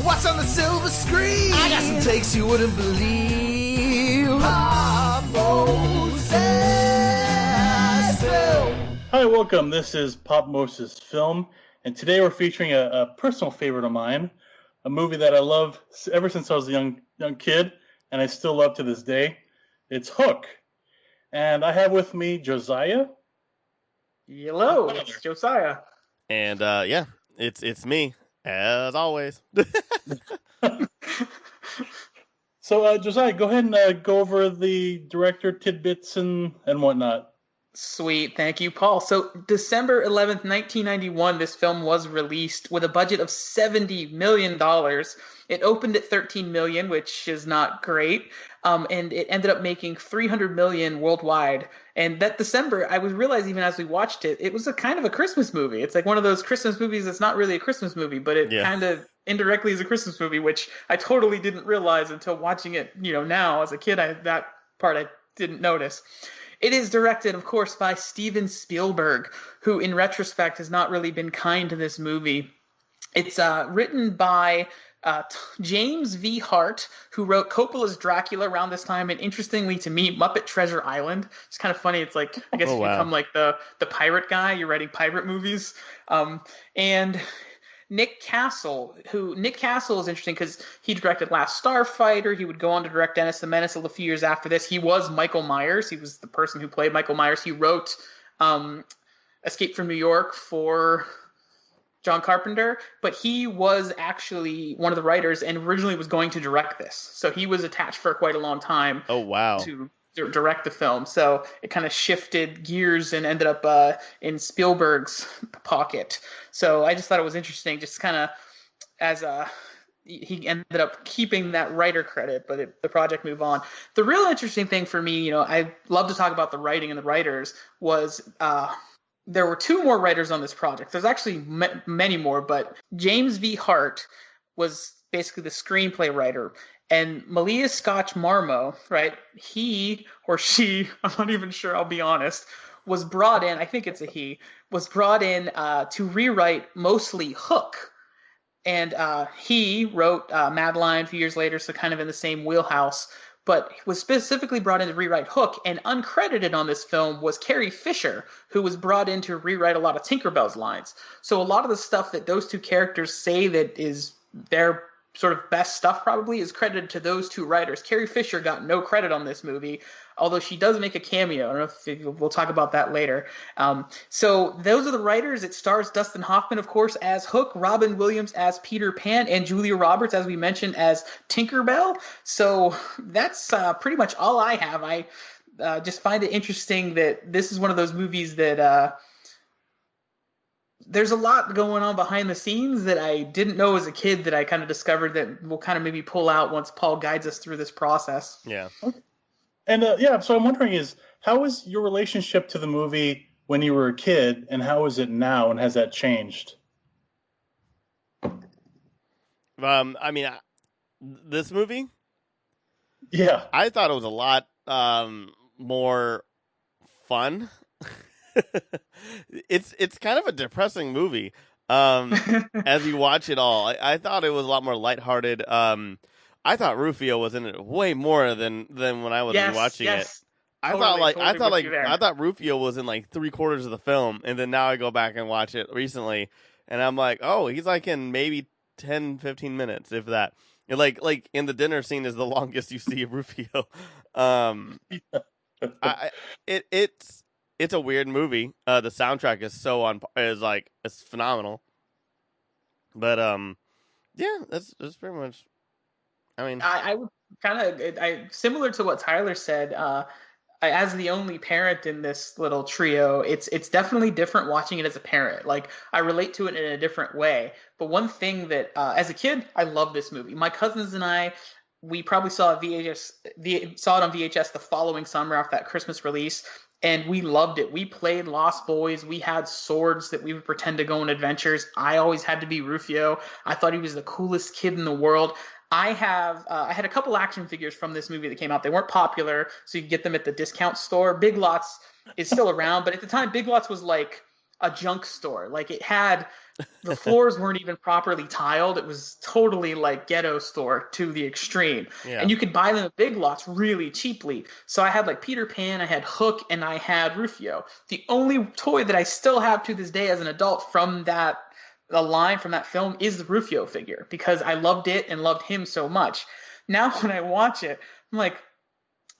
What's on the silver screen? I got some takes you wouldn't believe. Popmosis Film. Hi, welcome. This is Popmosis Film, and today we're featuring a personal favorite of mine, a movie that I love ever since I was a young kid, and I still love to this day. It's Hook. And I have with me Josiah. Hello, it's Josiah. And it's me, as always. So, Josiah, go ahead and go over the director tidbits and whatnot. Sweet, thank you, Paul. So, December 11th, 1991, this film was released with a budget of $70 million. It opened at $13 million, which is not great, and it ended up making $300 million worldwide. And that December, I was realizing even as we watched it, it was a kind of a Christmas movie. It's like one of those Christmas movies that's not really a Christmas movie, but it kind of indirectly is a Christmas movie, which I totally didn't realize until watching it, now as a kid. That part I didn't notice. It is directed, of course, by Steven Spielberg, who in retrospect has not really been kind to this movie. It's written by James V. Hart, who wrote Coppola's Dracula around this time, and interestingly to me, Muppet Treasure Island. It's kind of funny. It's like, I guess you become like the pirate guy. You're writing pirate movies. And Nick Castle is interesting because he directed Last Starfighter. He would go on to direct Dennis the Menace a few years after this. He was Michael Myers. He was the person who played Michael Myers. He wrote Escape from New York for John Carpenter, but he was actually one of the writers and originally was going to direct this. So he was attached for quite a long time. Oh, wow. To direct the film. So it kind of shifted gears and ended up in Spielberg's pocket. So I just thought it was interesting, just kind of as he ended up keeping that writer credit, but the project moved on. The real interesting thing for me, I love to talk about the writing and the writers, was there were two more writers on this project. There's actually many more, but James V. Hart was basically the screenplay writer. And Malia Scotch Marmo, right, he or she, I'm not even sure, I'll be honest, was brought in, I think it's a he, was brought in to rewrite mostly Hook. And he wrote Madeline a few years later, so kind of in the same wheelhouse, but was specifically brought in to rewrite Hook. And uncredited on this film was Carrie Fisher, who was brought in to rewrite a lot of Tinkerbell's lines. So a lot of the stuff that those two characters say that is their sort of best stuff probably is credited to those two writers. Carrie Fisher got no credit on this movie, although she does make a cameo. I don't know if we'll talk about that later. So those are the writers. It stars Dustin Hoffman, of course, as Hook, Robin Williams as Peter Pan, and Julia Roberts, as we mentioned, as Tinkerbell. So that's pretty much all I have. I just find it interesting that this is one of those movies that there's a lot going on behind the scenes that I didn't know as a kid that I kind of discovered that we'll kind of maybe pull out once Paul guides us through this process. Yeah. And so I'm wondering how was your relationship to the movie when you were a kid, and how is it now, and has that changed? This movie? Yeah. I thought it was a lot more fun. It's kind of a depressing movie as you watch it all. I thought it was a lot more lighthearted. I thought Rufio was in it way more than when I was watching it. I thought Rufio was in like 3/4 of the film, and then now I go back and watch it recently, and I'm like, oh, he's like in maybe 10-15 minutes, if that. Like in the dinner scene is the longest you see of Rufio. It's a weird movie. The soundtrack is it's phenomenal. But that's pretty much. I mean, I would kind of similar to what Tyler said. As the only parent in this little trio, it's definitely different watching it as a parent. Like, I relate to it in a different way. But one thing that as a kid, I love this movie. My cousins and we probably saw it on VHS the following summer after that Christmas release. And we loved it. We played Lost Boys. We had swords that we would pretend to go on adventures. I always had to be Rufio. I thought he was the coolest kid in the world. I had a couple action figures from this movie that came out. They weren't popular, so you could get them at the discount store. Big Lots is still around, but at the time, Big Lots was like a junk store. Like, it had The floors weren't even properly tiled. It was totally like ghetto store to the extreme. Yeah. And you could buy them at Big Lots really cheaply. So I had like Peter Pan, I had Hook, and I had Rufio. The only toy that I still have to this day as an adult from the line from that film is the Rufio figure, because I loved it and loved him so much. Now when I watch it, I'm like,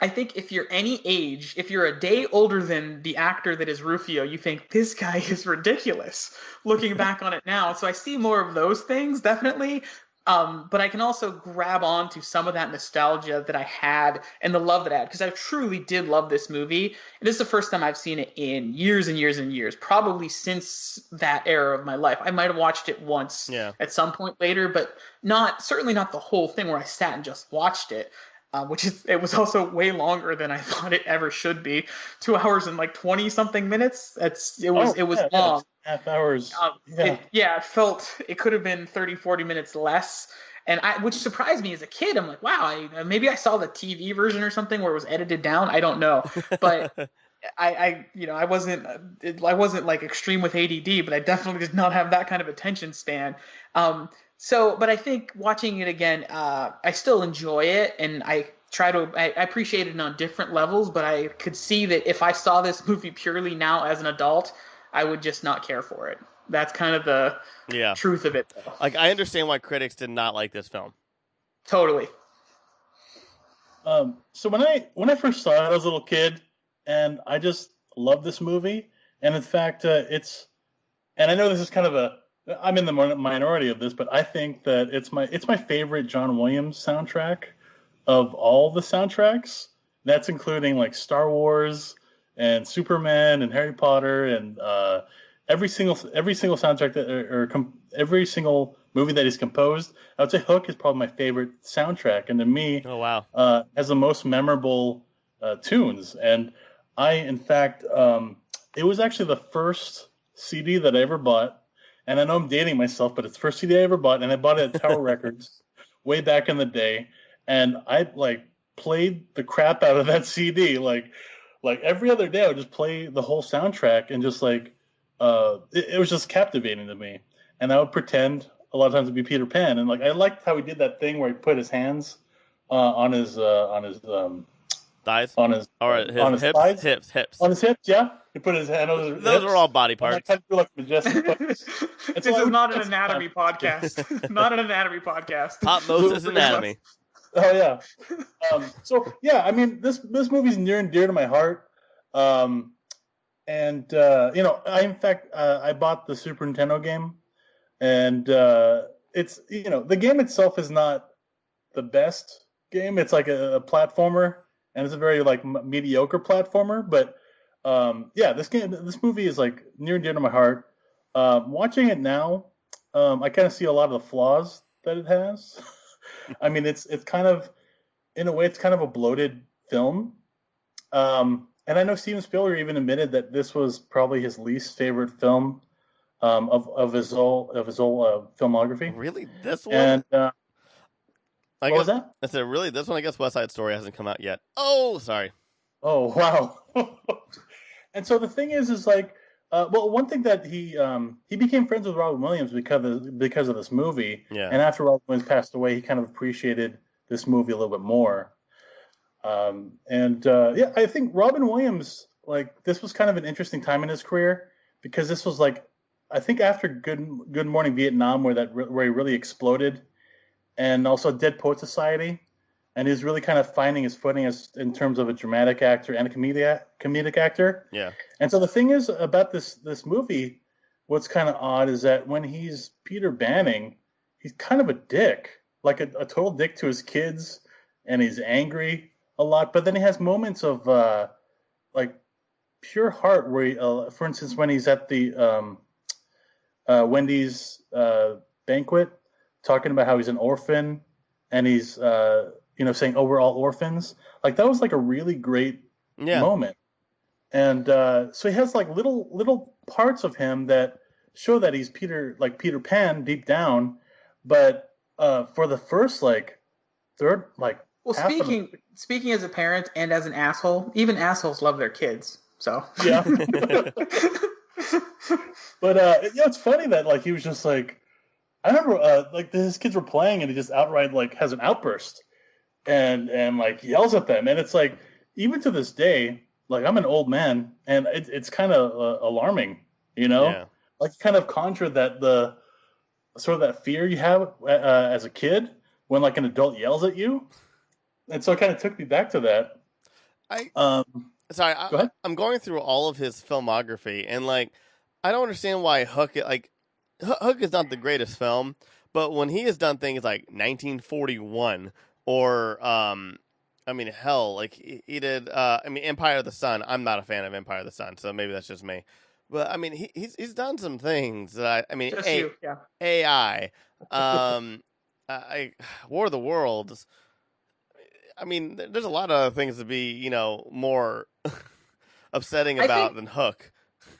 I think if you're any age, if you're a day older than the actor that is Rufio, you think this guy is ridiculous. Looking back on it now, so I see more of those things definitely, but I can also grab on to some of that nostalgia that I had and the love that I had, because I truly did love this movie. And this is the first time I've seen it in years and years and years, probably since that era of my life. I might have watched it once at some point later, but certainly not the whole thing where I sat and just watched it. It was also way longer than I thought it ever should be. 2 hours and like 20 something minutes. It was long. Half hours. It could have been 30, 40 minutes less. And which surprised me as a kid. I'm like, wow, maybe I saw the TV version or something where it was edited down. I don't know. But I wasn't like extreme with ADD, but I definitely did not have that kind of attention span. But I think watching it again, I still enjoy it, and I appreciate it on different levels, but I could see that if I saw this movie purely now as an adult, I would just not care for it. That's kind of the truth of it, though. Like, I understand why critics did not like this film. Totally. So when I first saw it, I was a little kid, and I just loved this movie. And in fact, and I know this is kind of I'm in the minority of this, but I think that it's my favorite John Williams soundtrack of all the soundtracks. That's including like Star Wars and Superman and Harry Potter and every single soundtrack every single movie that he's composed. I would say Hook is probably my favorite soundtrack, and to me, has the most memorable tunes. And in fact, it was actually the first CD that I ever bought. And I know I'm dating myself, but it's the first CD I ever bought, and I bought it at Tower Records way back in the day. And I played the crap out of that CD. Like every other day, I would just play the whole soundtrack, and just it was just captivating to me. And I would pretend a lot of times to be Peter Pan, and I liked how he did that thing where he put his hands on his thighs, on his hips, hips, on his hips. Yeah, he put his hand on his hips. Those are all body parts. I kind of feel like majestic. This is not an anatomy podcast. Not an anatomy podcast. Popmosis Anatomy. Oh yeah. I mean, this movie's near and dear to my heart. I bought the Super Nintendo game, and it's the game itself is not the best game. It's like a platformer, and it's a very mediocre platformer. But this movie is near and dear to my heart. Watching it now, I kind of see a lot of the flaws that it has. I mean, it's kind of, in a way, it's kind of a bloated film. And I know Steven Spielberg even admitted that this was probably his least favorite film of his whole filmography. Really, this one? And what was that? I said, really, this one. I guess West Side Story hasn't come out yet. Oh, sorry. Oh wow. And so the thing is one thing that he became friends with Robin Williams because of this movie. Yeah. And after Robin Williams passed away, he kind of appreciated this movie a little bit more. I think Robin Williams, this was kind of an interesting time in his career, because this was I think after Good Morning Vietnam, where he really exploded, and also Dead Poet Society. And he's really kind of finding his footing in terms of a dramatic actor and a comedic actor. Yeah. And so the thing is about this movie, what's kind of odd is that when he's Peter Banning, he's kind of a dick, a total dick to his kids, and he's angry a lot. But then he has moments of pure heart, where he, for instance, when he's at the Wendy's banquet, talking about how he's an orphan, and he's saying, "Oh, we're all orphans." That was a really great moment. And so he has little parts of him that show that he's Peter Pan deep down. But for the first third speaking as a parent and as an asshole, even assholes love their kids. So yeah. But it's funny that like he was just like, I remember like his kids were playing and he just outright like has an outburst and like yells at them, and it's like even to this day, like I'm an old man and it's kind of alarming, Yeah. like kind of conjure that the sort of that fear you have as a kid when like an adult yells at you, and so it kind of took me back to that. Sorry, Go ahead. I'm going through all of his filmography, and like, I don't understand why Hook is not the greatest film, but when he has done things like 1941 or I mean, hell, like he did. I mean, Empire of the Sun. I'm not a fan of Empire of the Sun, so maybe that's just me. But I mean, he's done some things that I mean, AI, War of the Worlds. I mean, there's a lot of things to be, more upsetting about than Hook.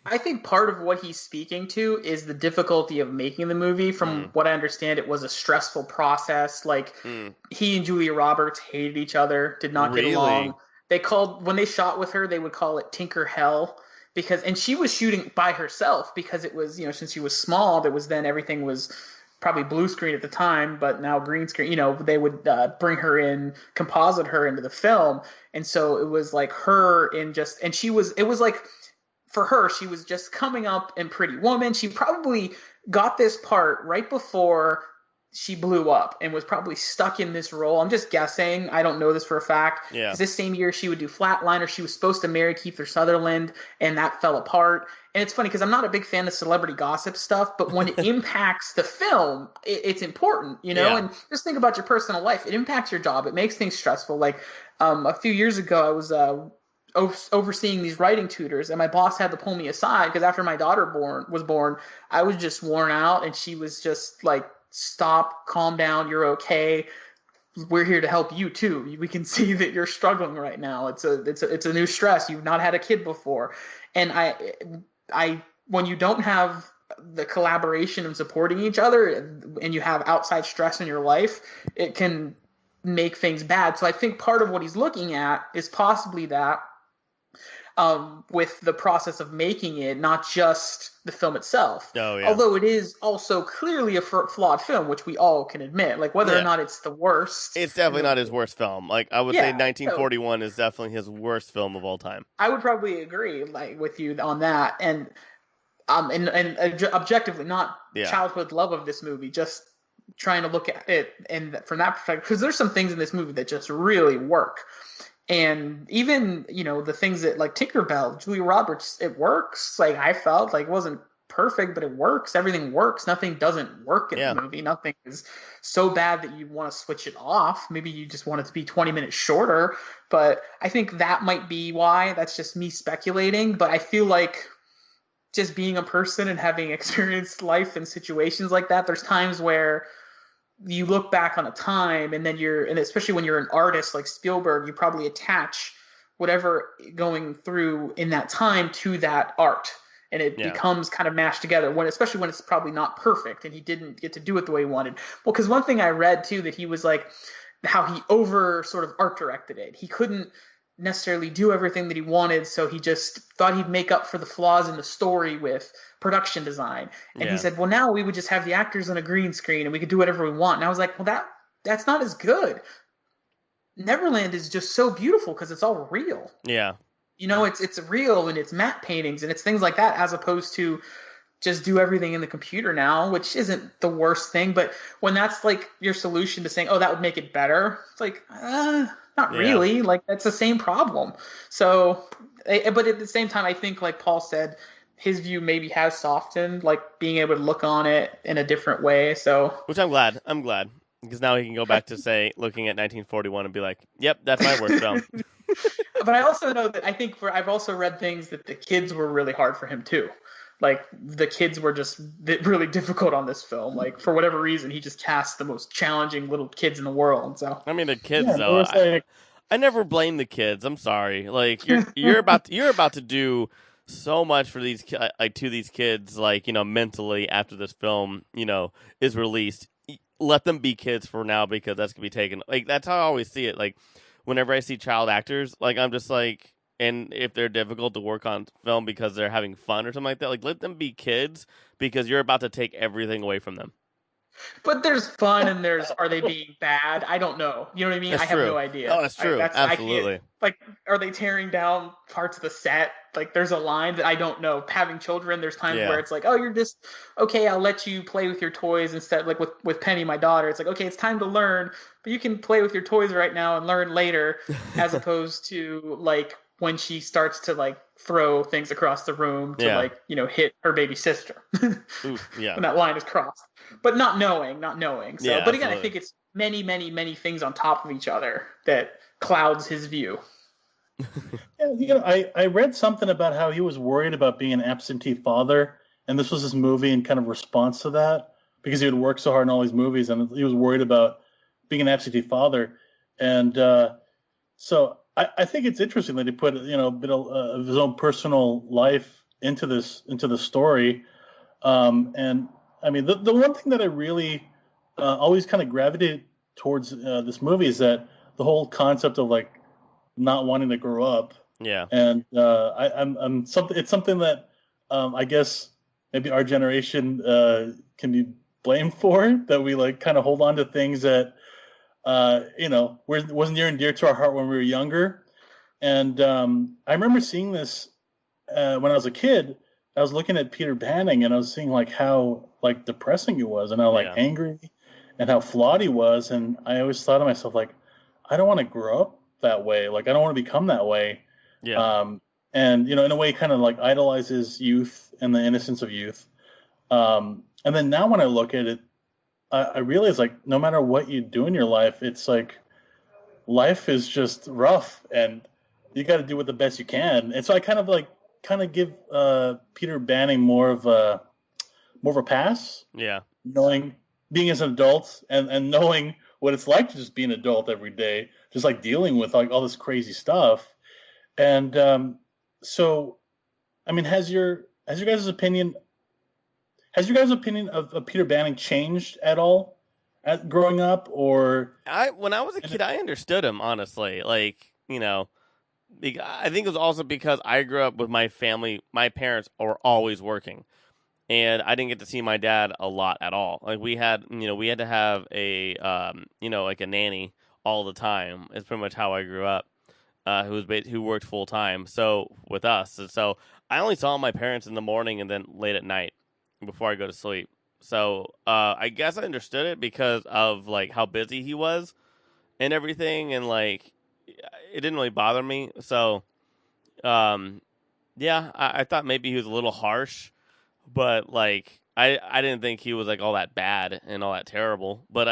I think part of what he's speaking to is the difficulty of making the movie. From what I understand, it was a stressful process. Like, he and Julia Roberts hated each other, did not get along. When they shot with her, they would call it Tinker Hell. And she was shooting by herself because it was, since she was small, everything was probably blue screen at the time, but now green screen, they would bring her in, composite her into the film. And so it was like her it was like, for her, she was just coming up in Pretty Woman. She probably got this part right before she blew up and was probably stuck in this role. I'm just guessing. I don't know this for a fact. Yeah. This same year she would do Flatliner. She was supposed to marry Kiefer Sutherland, and that fell apart. And it's funny because I'm not a big fan of celebrity gossip stuff, but when it impacts the film, it's important, Yeah. And just think about your personal life. It impacts your job. It makes things stressful. Like a few years ago, I was overseeing these writing tutors, and my boss had to pull me aside because after my daughter was born, I was just worn out, and she was just like, "Stop, calm down, you're okay. We're here to help you too. We can see that you're struggling right now. It's a new stress. You've not had a kid before." And I when you don't have the collaboration and supporting each other, and you have outside stress in your life, it can make things bad. So I think part of what he's looking at is possibly that, with the process of making it, not just the film itself. Oh, yeah. Although it is also clearly a flawed film, which we all can admit. Like, whether or not it's the worst. It's definitely not his worst film. Like, I would say 1941 is definitely his worst film of all time. I would probably agree with you on that. And objectively, not childhood love of this movie, just trying to look at it and from that perspective, because there's some things in this movie that just really work. And even, the things that, like Tinkerbell, Julia Roberts, it works. Like, I felt like it wasn't perfect, but it works. Everything works. Nothing doesn't work in the movie. Nothing is so bad that you want to switch it off. Maybe you just want it to be 20 minutes shorter. But I think that might be why. That's just me speculating. But I feel like just being a person and having experienced life in situations like that, there's times where you look back on a time, and then and especially when you're an artist like Spielberg, you probably attach whatever going through in that time to that art, and it becomes kind of mashed together. Especially when it's probably not perfect, and he didn't get to do it the way he wanted. Well, because one thing I read too, that he was like, how he over sort of art directed it. He couldn't necessarily do everything that he wanted, so he just thought he'd make up for the flaws in the story with production design. And he said, well, now we would just have the actors on a green screen and we could do whatever we want. And I was like, well, that's not as good. Neverland is just so beautiful because it's all real. Yeah. It's real, and it's matte paintings and it's things like that, as opposed to just do everything in the computer now, which isn't the worst thing. But when that's like your solution to saying, oh, that would make it better, it's like, not really. Like, that's the same problem. So, but at the same time, I think, like Paul said, his view maybe has softened, like being able to look on it in a different way. So, which I'm glad, because now he can go back to looking at 1941 and be like, yep, that's my worst film. But I also know that I've also read things that the kids were really hard for him too. Like, the kids were just really difficult on this film. Like, for whatever reason, he just cast the most challenging little kids in the world. So, I mean, the kids though, I never blame the kids. I'm sorry. Like, you're about to do so much for these to these kids, like, mentally, after this film, is released. Let them be kids for now, because that's gonna be taken. Like, that's how I always see it. Like, whenever I see child actors, like, I'm just like, and if they're difficult to work on film because they're having fun or something like that, like let them be kids because you're about to take everything away from them. But there's fun and there's are they being bad? I don't know. You know what I mean? That's I have true. no idea. Oh, that's true. Absolutely. Like, are they tearing down parts of the set? Like, there's a line that I don't know. Having children, there's times where it's like, oh, you're just okay. I'll let you play with your toys instead. Like with Penny, my daughter, it's like, okay, it's time to learn, but you can play with your toys right now and learn later, as opposed to like when she starts to like throw things across the room to like, you know, hit her baby sister. Oof, yeah. When that line is crossed. But not knowing. So, but again, absolutely. I think it's many things on top of each other that clouds his view. Yeah, you know, I read something about how he was worried about being an absentee father, and this was his movie in kind of response to that, because he would work so hard in all these movies, and he was worried about being an absentee father. And so I think it's interesting that he put, you know, a bit of his own personal life into the story. And I mean, the one thing that I really always kind of gravitated towards this movie is that the whole concept of like not wanting to grow up. Yeah. And I'm something. It's something that I guess maybe our generation can be blamed for, that we like kind of hold on to things that you know wasn't near and dear to our heart when we were younger. And I remember seeing this when I was a kid. I was looking at Peter Panning and I was seeing like how like depressing he was and how like angry and how flawed he was. And I always thought to myself, like, I don't want to grow up that way. Like, I don't want to become that way. Yeah. And, you know, in a way, kind of like idolizes youth and the innocence of youth. And then now when I look at it, I realize like no matter what you do in your life, it's like life is just rough and you got to do what the best you can. And so I kind of give Peter Banning more of a pass. Yeah. Being as an adult and knowing what it's like to just be an adult every day, just like dealing with like all this crazy stuff. And so, I mean, has your guys' opinion of Peter Banning changed at all growing up? Or when I was a kid, I understood him, honestly. Like, you know, I think it was also because I grew up with my family. My parents were always working, and I didn't get to see my dad a lot at all. Like we had to have a, like a nanny all the time. It's pretty much how I grew up. Who worked full time. So with us, and so I only saw my parents in the morning and then late at night before I go to sleep. So I guess I understood it because of like how busy he was and everything, and like it didn't really bother me. So I thought maybe he was a little harsh, but like I didn't think he was like all that bad and all that terrible. But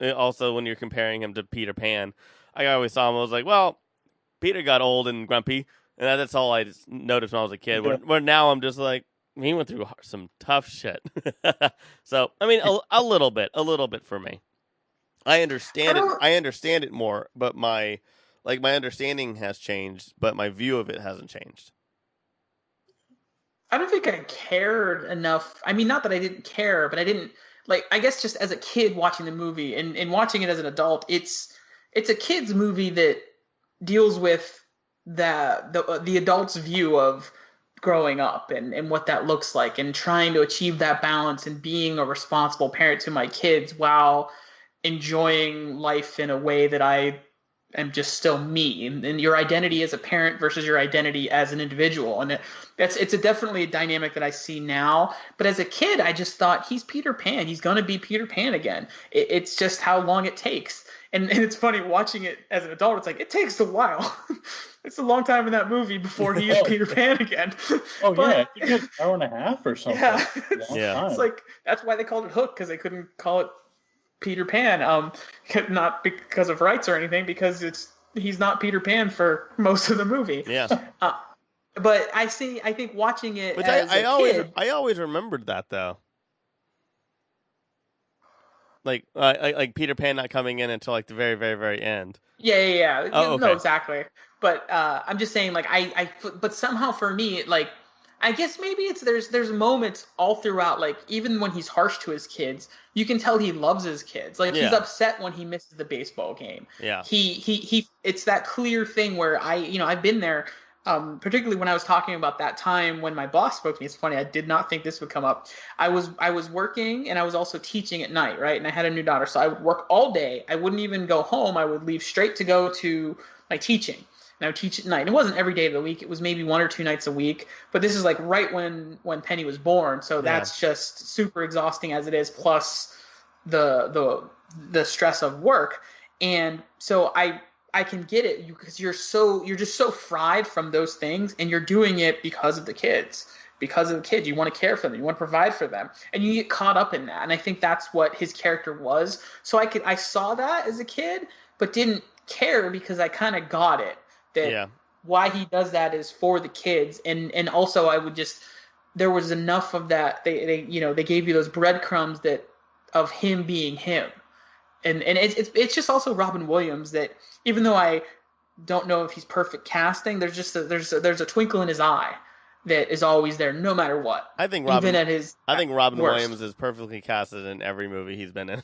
also when you're comparing him to Peter Pan, I always saw him. I was like, well, Peter got old and grumpy, and that's all I just noticed when I was a kid. Where now I'm just like, he went through some tough shit. So I mean, a little bit for me. I understand it. I understand it more, but my understanding has changed, but my view of it hasn't changed. I don't think I cared enough. I mean, not that I didn't care, but I didn't like. I guess just as a kid watching the movie and watching it as an adult, it's a kid's movie that deals with the adult's view of growing up and what that looks like, and trying to achieve that balance and being a responsible parent to my kids while enjoying life in a way that I am just still me, and your identity as a parent versus your identity as an individual. And it's definitely a dynamic that I see now. But as a kid, I just thought he's Peter Pan. He's going to be Peter Pan again. It's just how long it takes. And it's funny watching it as an adult. It's like, it takes a while. It's a long time in that movie before he is Peter Pan again. Oh, yeah. I think it's an hour and a half or something. Yeah. It's like, that's why they called it Hook, because they couldn't call it Peter Pan. Not because of rights or anything, because he's not Peter Pan for most of the movie. Yeah. But I think watching it Which as I always remembered that, though. Like Peter Pan not coming in until like the very, very, very end. Yeah. Oh, okay. No, exactly. But I'm just saying, like, but somehow for me, like, I guess maybe it's there's moments all throughout, like even when he's harsh to his kids, you can tell he loves his kids. Like he's upset when he misses the baseball game. Yeah. He it's that clear thing where I've been there. Particularly when I was talking about that time when my boss spoke to me. It's funny, I did not think this would come up. I was working and I was also teaching at night, right? And I had a new daughter, so I would work all day. I wouldn't even go home. I would leave straight to go to my teaching. And I would teach at night. And it wasn't every day of the week. It was maybe 1 or 2 nights a week. But this is like right when Penny was born. So that's just super exhausting as it is, plus the stress of work. And so I can get it because you're just so fried from those things, and you're doing it because of the kids. Because of the kids, you want to care for them, you want to provide for them, and you get caught up in that. And I think that's what his character was. So I saw that as a kid, but didn't care because I kind of got it. That why he does that is for the kids, and also I would just, there was enough of that. They gave you those breadcrumbs that of him being him, and it's just also Robin Williams that even though I don't know if he's perfect casting, there's just there's a twinkle in his eye that is always there no matter what. I think Robin Williams is perfectly casted in every movie he's been in.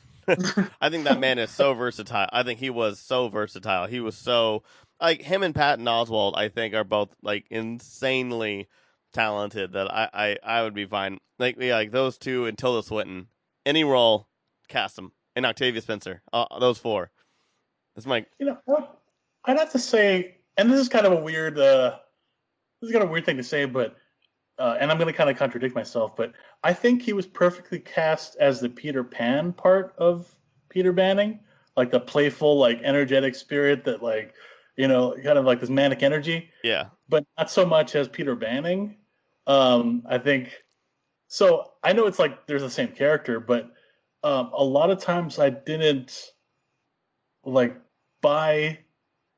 I think that man is so versatile. I think he was so versatile. He was so, like, him and Patton Oswalt, I think, are both like insanely talented that I would be fine. Like those two and Tilda Swinton, any role, cast them. And Octavia Spencer, those four. That's my. I'd have to say, and this is kind of a weird thing to say, but and I'm going to kind of contradict myself, but I think he was perfectly cast as the Peter Pan part of Peter Banning, like the playful, like energetic spirit that, like, kind of like this manic energy. Yeah. But not so much as Peter Banning. I think so. I know it's like there's the same character, but a lot of times I didn't like buy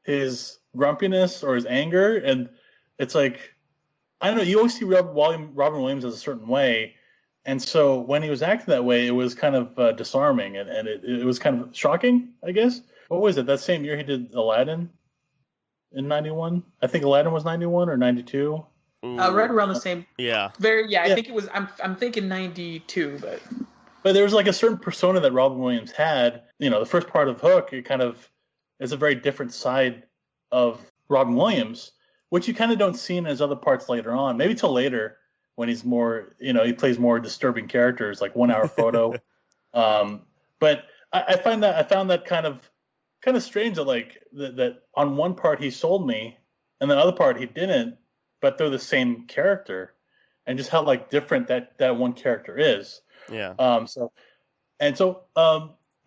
his grumpiness or his anger, and it's like, I don't know, you always see Robin Williams as a certain way, and so when he was acting that way, it was kind of disarming, and it was kind of shocking, I guess. What was it? That same year he did Aladdin in 91? I think Aladdin was 91 or 92. Right around the same. Yeah. I think it was. I'm thinking 92, but. But there was like a certain persona that Robin Williams had. The first part of Hook, it kind of is a very different side of Robin Williams, which you kind of don't see in his other parts later on. Maybe till later when he's more, he plays more disturbing characters like 1 Hour Photo. But I found that kind of strange that like that on one part he sold me, and the other part he didn't, but they're the same character, and just how like different that one character is. Yeah. So I want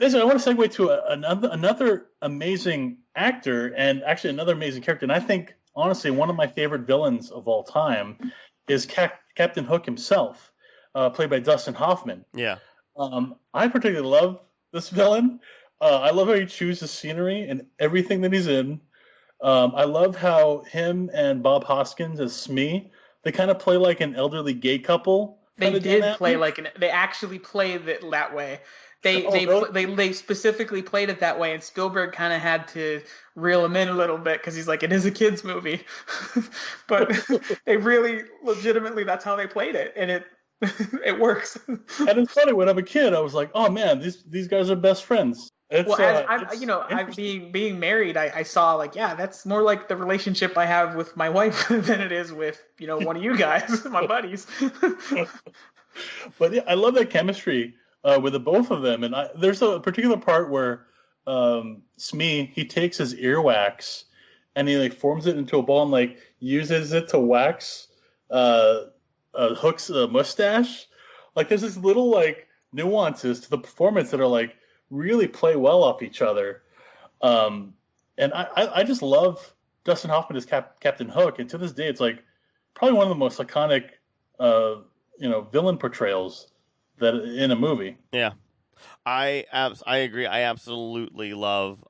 to segue to another amazing actor, and actually another amazing character. And I think, honestly, one of my favorite villains of all time is Captain Hook himself, played by Dustin Hoffman. Yeah. I particularly love this villain. I love how he chooses scenery and everything that he's in. I love how him and Bob Hoskins as Smee, they kind of play like an elderly gay couple. They actually played it that way. They specifically played it that way, and Spielberg kind of had to reel him in a little bit because he's like, it is a kids movie, but they really legitimately, that's how they played it, and it works. And it's funny, when I'm a kid, I was like, oh man, these guys are best friends. Being married, I saw like, yeah, that's more like the relationship I have with my wife than it is with one of you guys, my buddies. But yeah, I love that chemistry with the both of them, and there's a particular part where Smee, he takes his earwax and he like forms it into a ball and like uses it to wax Hook's mustache. Like there's this little like nuances to the performance that are like really play well off each other. And I just love Dustin Hoffman as Captain Hook, and to this day it's like probably one of the most iconic villain portrayals that in a movie. Yeah. I agree. I absolutely love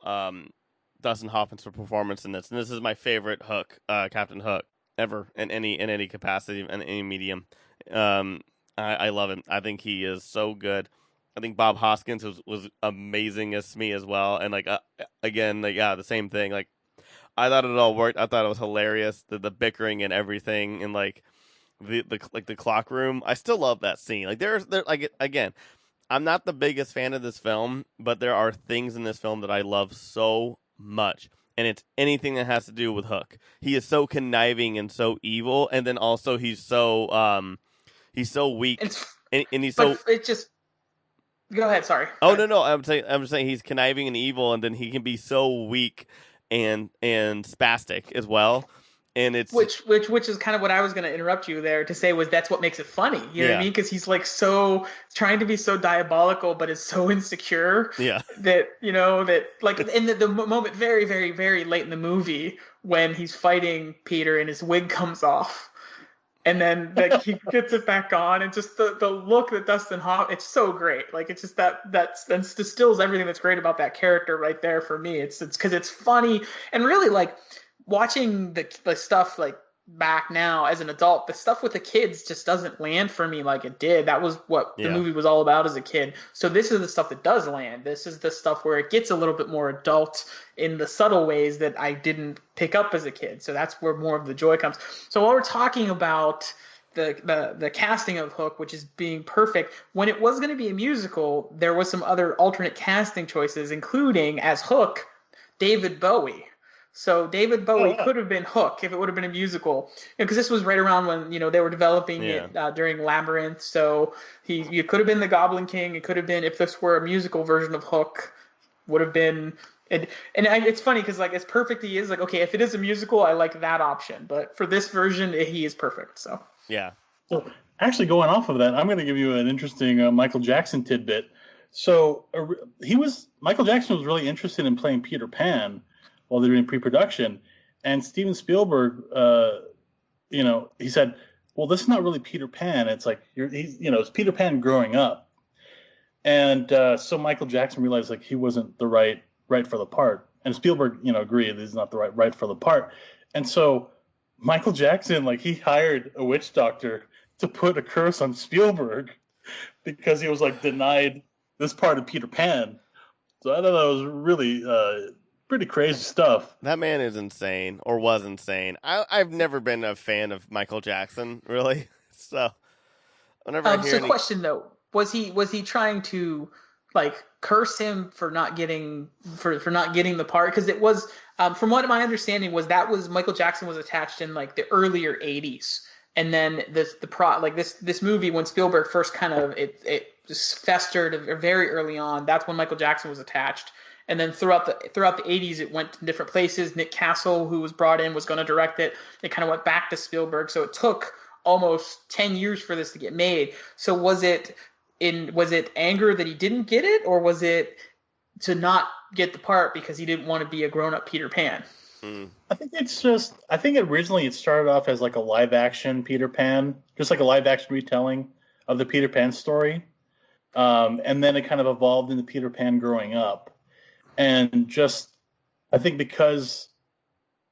Dustin Hoffman's performance in this. And this is my favorite Hook, Captain Hook, ever in any capacity, in any medium. I love him. I think he is so good. I think Bob Hoskins was amazing as Smee as well. And the same thing. Like, I thought it all worked. I thought it was hilarious, the bickering and everything. And like, the clock room. I still love that scene. Like there like again, I'm not the biggest fan of this film, but there are things in this film that I love so much. And it's anything that has to do with Hook. He is so conniving and so evil, and then also he's so weak, and he's so. It just. Go ahead. Sorry. Oh no! I'm saying he's conniving and evil, and then he can be so weak and spastic as well. And it's which is kind of what I was going to interrupt you there to say was that's what makes it funny. You know what I mean? Because he's like so trying to be so diabolical, but is so insecure. Yeah. That that like in the moment very very very late in the movie when he's fighting Peter and his wig comes off, and then like he gets it back on, and just the look that Dustin Hoffman, it's so great. Like it's just that distills everything that's great about that character right there for me. It's because it's funny and really like. Watching the stuff like back now as an adult, the stuff with the kids just doesn't land for me like it did. That was what the movie was all about as a kid. So this is the stuff that does land. This is the stuff where it gets a little bit more adult in the subtle ways that I didn't pick up as a kid. So that's where more of the joy comes. So while we're talking about the casting of Hook, which is being perfect, when it was going to be a musical, there was some other alternate casting choices, including as Hook, David Bowie. So David Bowie could have been Hook if it would have been a musical, because this was right around when they were developing it during Labyrinth. So you could have been the Goblin King. It could have been, if this were a musical version of Hook, would have been. And it's funny because like as perfect he is, like okay, if it is a musical, I like that option. But for this version, he is perfect. So yeah. So actually, going off of that, I'm going to give you an interesting Michael Jackson tidbit. So Michael Jackson was really interested in playing Peter Pan while they were in pre-production, and Steven Spielberg, he said, "Well, this is not really Peter Pan. It's like it's Peter Pan growing up." And so Michael Jackson realized like he wasn't the right for the part, and Spielberg, agreed he's not the right for the part. And so Michael Jackson, like he hired a witch doctor to put a curse on Spielberg because he was like denied this part of Peter Pan. So I thought that was really. Pretty crazy stuff. That man is insane, or was insane. I've never been a fan of Michael Jackson, really. So, whenever I hear. So, question though, was he trying to like curse him for not getting for not getting the part? Because it was, from what my understanding was, that was Michael Jackson was attached in like the earlier '80s, and then this movie when Spielberg first kind of it just festered very early on. That's when Michael Jackson was attached. And then throughout the 80s, it went to different places. Nick Castle, who was brought in, was going to direct it. It kind of went back to Spielberg. So it took almost 10 years for this to get made. So was it anger that he didn't get it, or was it to not get the part because he didn't want to be a grown-up Peter Pan? I think originally it started off as like a live action Peter Pan, just like a live action retelling of the Peter Pan story. And then it kind of evolved into Peter Pan growing up. And just, I think because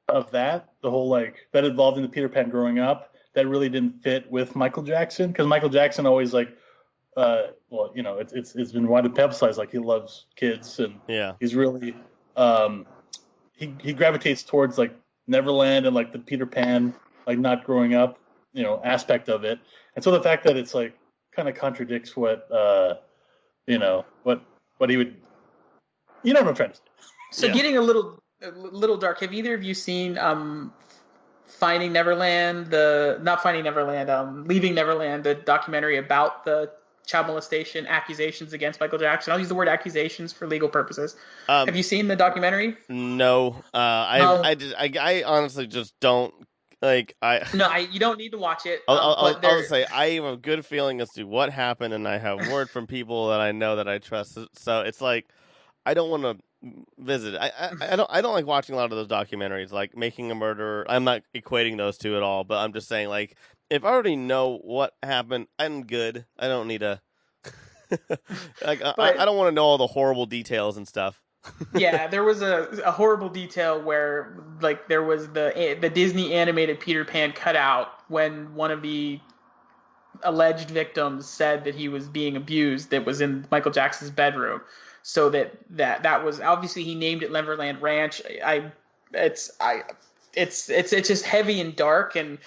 of that, the whole like that evolved into Peter Pan growing up, that really didn't fit with Michael Jackson, because Michael Jackson always like, it's been widely publicized like he loves kids, and he's really he gravitates towards like Neverland and like the Peter Pan like not growing up aspect of it, and so the fact that it's like kind of contradicts what what he would. You know what I'm trying to say. So getting a little dark. Have either of you seen Leaving Neverland, the documentary about the child molestation accusations against Michael Jackson? I'll use the word accusations for legal purposes. Have you seen the documentary? No. I honestly just don't like. You don't need to watch it. I'll say I have a good feeling as to what happened, and I have word from people that I know that I trust. So it's like. I don't want to visit. I don't like watching a lot of those documentaries, like Making a Murderer. I'm not equating those two at all, but I'm just saying, like, if I already know what happened, I'm good. I don't need to. I don't want to know all the horrible details and stuff. Yeah, there was a horrible detail where, like, there was the Disney animated Peter Pan cutout when one of the alleged victims said that he was being abused. That was in Michael Jackson's bedroom. So that was obviously he named it Neverland Ranch. It's just heavy and dark, and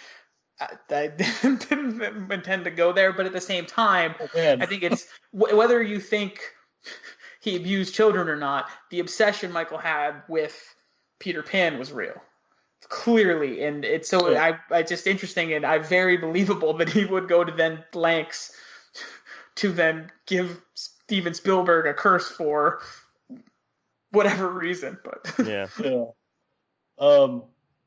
I didn't intend to go there, but at the same time, Man. I think it's whether you think he abused children or not, the obsession Michael had with Peter Pan was real, clearly, and it's so I just interesting and I very believable that he would go to then lengths to then give Steven Spielberg a curse for whatever reason, but yeah.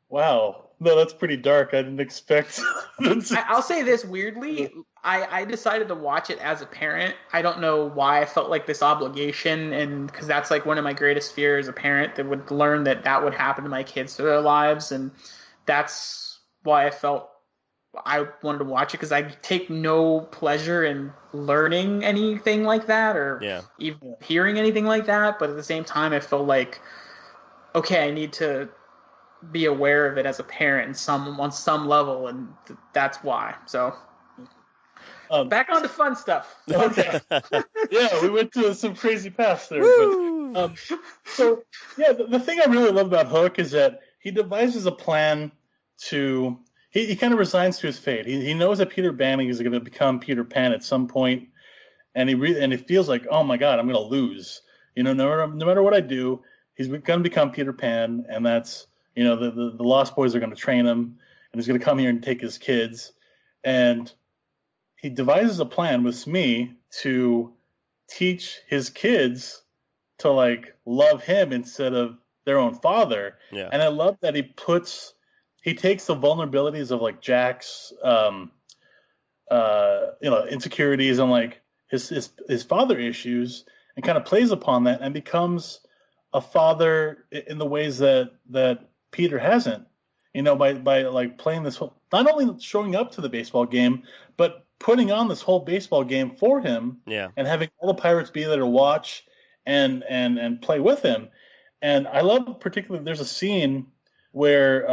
Wow. No, that's pretty dark. I didn't expect. I'll say this weirdly. I decided to watch it as a parent. I don't know why I felt like this obligation, and because that's like one of my greatest fears as a parent, that would learn that would happen to my kids through their lives, and that's why I felt I wanted to watch it, because I take no pleasure in learning anything like that or even hearing anything like that. But at the same time, I felt like, okay, I need to be aware of it as a parent on some level, and that's why. So back on to fun stuff. Okay. Yeah, we went to some crazy paths there. But, so yeah, the thing I really love about Hook is that he devises a plan to. He kind of resigns to his fate. He knows that Peter Banning is going to become Peter Pan at some point, and he feels like, oh my God, I'm going to lose. No matter what I do, he's going to become Peter Pan, and that's. The Lost Boys are going to train him, and he's going to come here and take his kids. And he devises a plan with Smee to teach his kids to, like, love him instead of their own father. Yeah. And I love that he takes the vulnerabilities of, like, Jack's, insecurities and, like, his father issues and kind of plays upon that and becomes a father in the ways that Peter hasn't, by like playing this whole, not only showing up to the baseball game, but putting on this whole baseball game for him, and having all the Pirates be there to watch and play with him. And I love particularly there's a scene where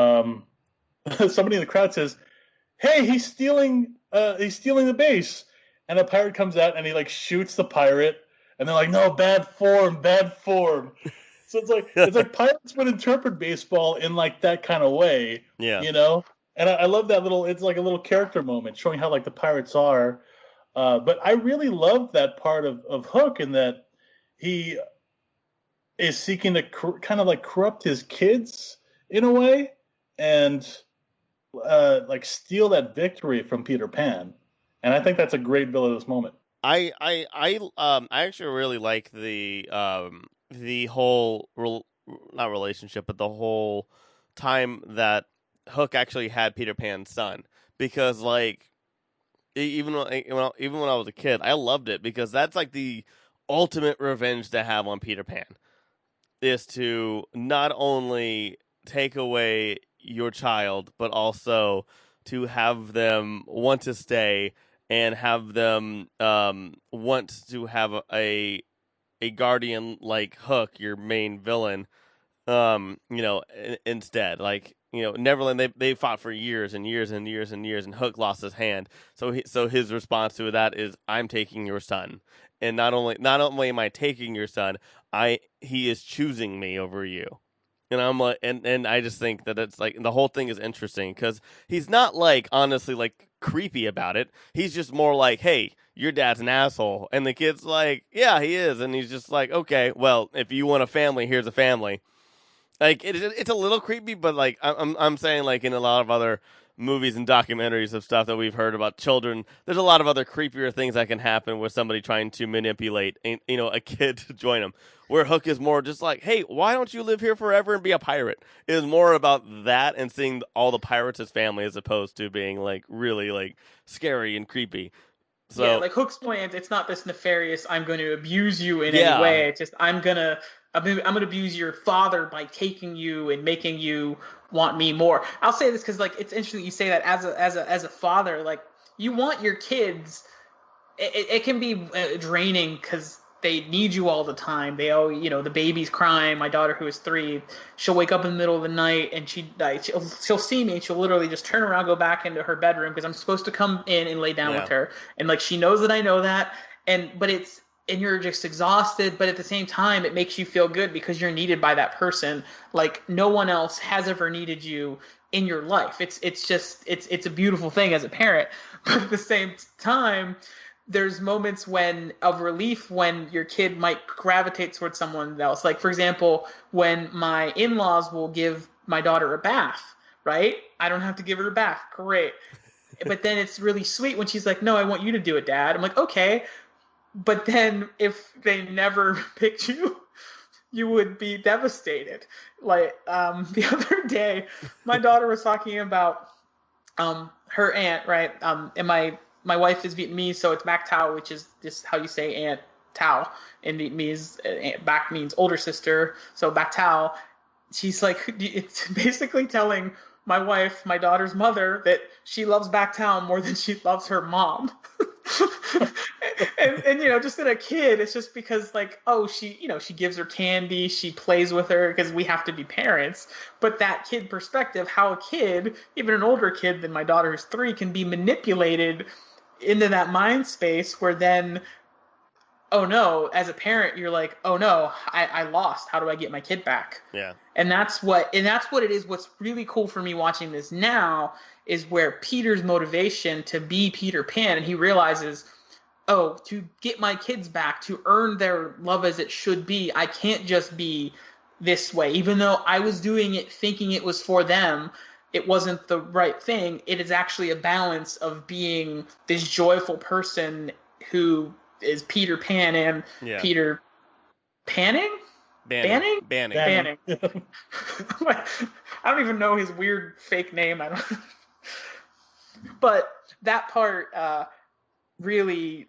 somebody in the crowd says, "Hey, he's stealing the base," and a pirate comes out and he like shoots the pirate, and they're like, "No, bad form." So it's like pirates would interpret baseball in like that kind of way, And I love that it's like a little character moment showing how like the Pirates are. But I really love that part of Hook in that he is seeking to kind of like corrupt his kids in a way and like steal that victory from Peter Pan. And I think that's a great villainous moment. I actually really like the whole not relationship, but the whole time that Hook actually had Peter Pan's son, because like even when I was a kid, I loved it because that's like the ultimate revenge to have on Peter Pan, is to not only take away your child, but also to have them want to stay and have them want to have a guardian like Hook, your main villain, instead. Like, Neverland, they fought for years and years and years and years, and Hook lost his hand. So his response to that is, I'm taking your son. And not only am I taking your son, he is choosing me over you. And I'm like, and I just think that it's like, the whole thing is interesting because he's not like honestly like creepy about it. He's just more like, hey, your dad's an asshole. And the kid's like, yeah, he is. And he's just like, okay, well, if you want a family, here's a family. Like it's a little creepy, but like I'm saying, like in a lot of other movies and documentaries of stuff that we've heard about children, there's a lot of other creepier things that can happen with somebody trying to manipulate a kid to join them. Where Hook is more just like, hey, why don't you live here forever and be a pirate? It is more about that and seeing all the pirates as family as opposed to being like really like scary and creepy. So yeah, like Hook's point, it's not this nefarious, I'm going to abuse you in any way. It's just I'm gonna abuse your father by taking you and making you want me more. I'll say this because like it's interesting you say that as a father, like you want your kids. It can be draining because they need you all the time. They the baby's crying. My daughter, who is 3, she'll wake up in the middle of the night and she'll see me and she'll literally just turn around, go back into her bedroom because I'm supposed to come in and lay down with her. And like she knows that I know that. And you're just exhausted, but at the same time, it makes you feel good because you're needed by that person. Like no one else has ever needed you in your life. It's a beautiful thing as a parent, but at the same time, there's moments of relief when your kid might gravitate towards someone else. Like, for example, when my in-laws will give my daughter a bath, right? I don't have to give her a bath. Great. But then it's really sweet when she's like, no, I want you to do it, Dad. I'm like, okay. But then if they never picked you, you would be devastated. Like, the other day, my daughter was talking about her aunt, right? And my wife is Vietnamese, so it's Bac Tao, which is just how you say Aunt Tao in Vietnamese. Bac means older sister, so Bac Tao. She's like, it's basically telling my wife, my daughter's mother, that she loves Bac Tao more than she loves her mom. and just in a kid, it's just because like, oh, she gives her candy, she plays with her because we have to be parents. But that kid perspective, how a kid, even an older kid than my daughter who's 3, can be manipulated into that mind space where then, oh no, as a parent, you're like, oh no, I lost. How do I get my kid back? Yeah. And that's what it is. What's really cool for me watching this now is where Peter's motivation to be Peter Pan, and he realizes, oh, to get my kids back, to earn their love as it should be, I can't just be this way. Even though I was doing it thinking it was for them, it wasn't the right thing. It is actually a balance of being this joyful person who is Peter Pan and Peter Panning? Banning. Banning. I don't even know his weird fake name. I don't. But that part really,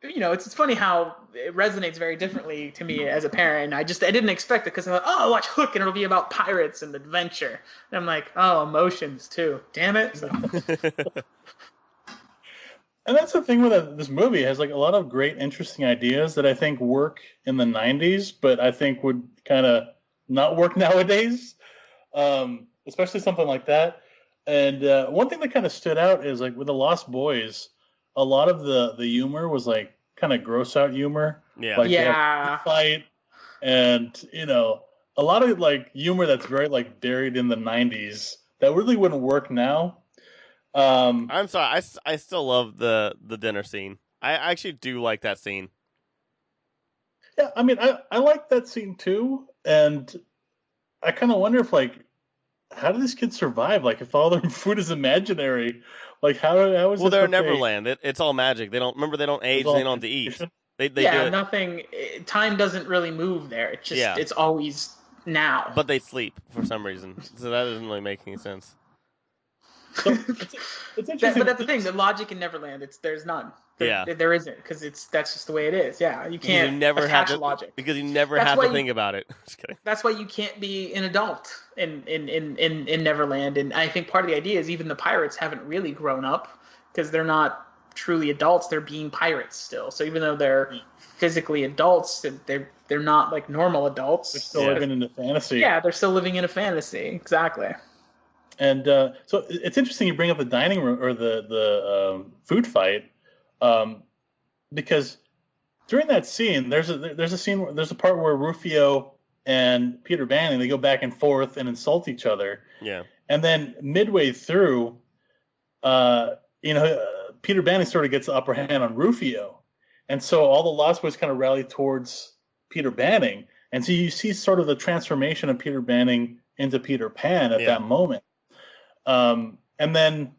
it's funny how it resonates very differently to me as a parent. I didn't expect it because I thought, oh, I'll watch Hook and it'll be about pirates and adventure. And I'm like, oh, emotions too. Damn it. So. And that's the thing with this movie. It has like a lot of great, interesting ideas that I think work in the 90s, but I think would kind of not work nowadays, especially something like that. And one thing that kind of stood out is like with the Lost Boys, a lot of the humor was like kind of gross out humor. Yeah. Like they have to fight, and a lot of like humor that's very like buried in the 90s that really wouldn't work now. I'm sorry, I still love the dinner scene. I actually do like that scene. Yeah, I mean, I like that scene too, and I kind of wonder if like, how do these kids survive? Like, if all their food is imaginary, like how is? Well, they're in Neverland. It's all magic. They don't age. They don't have to eat. They do it. Nothing. Time doesn't really move there. It's just it's always now. But they sleep for some reason, so that doesn't really make any sense. So it's interesting. But that's the thing. The logic in Neverland, there's none. There isn't, because that's just the way it is. Yeah, you can't attach logic because you never have to think about it. Just kidding. That's why you can't be an adult in Neverland. And I think part of the idea is even the pirates haven't really grown up because they're not truly adults. They're being pirates still. So even though they're physically adults, they're not like normal adults. They're still living in a fantasy. Yeah, they're still living in a fantasy. Exactly. And so it's interesting you bring up the dining room or the food fight, because during that scene there's a part where Rufio and Peter Banning, they go back and forth and insult each other. Yeah. And then midway through, Peter Banning sort of gets the upper hand on Rufio, and so all the Lost Boys kind of rally towards Peter Banning, and so you see sort of the transformation of Peter Banning into Peter Pan at that moment. And then,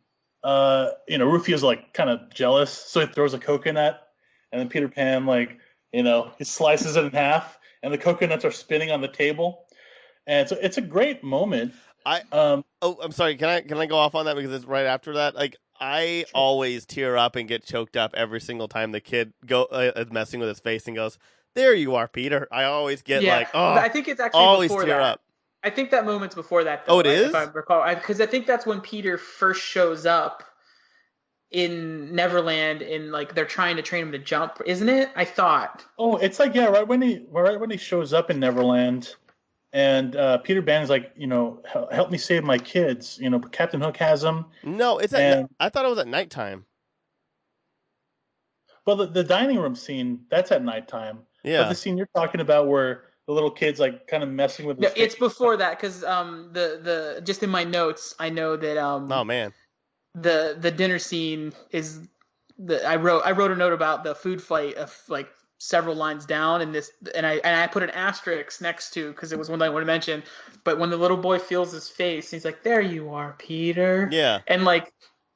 Rufio's like kind of jealous, so he throws a coconut, and then Peter Pan, he slices it in half, and the coconuts are spinning on the table, and so it's a great moment. I'm sorry. Can I go off on that because it's right after that? Like, I always tear up and get choked up every single time the kid is messing with his face and goes, "There you are, Peter." I always get I think it's actually always before tear that. Up. I think that moment's before that, though. Oh, it is? If I recall. Because I think that's when Peter first shows up in Neverland, and they're trying to train him to jump, isn't it? I thought. Oh, it's like right when he shows up in Neverland, and Peter Banning's like, help me save my kids. Captain Hook has them. No, I thought it was at nighttime. Well, the dining room scene, that's at nighttime. Yeah. But the scene you're talking about where the little kid's like kind of messing with his No, it's before that, because the just in my notes I know that oh man, the dinner scene is I wrote a note about the food fight of like several lines down, and I put an asterisk next to, because it was one that I wanted to mention. But when the little boy feels his face, he's like, "There you are, Peter." Yeah. And like,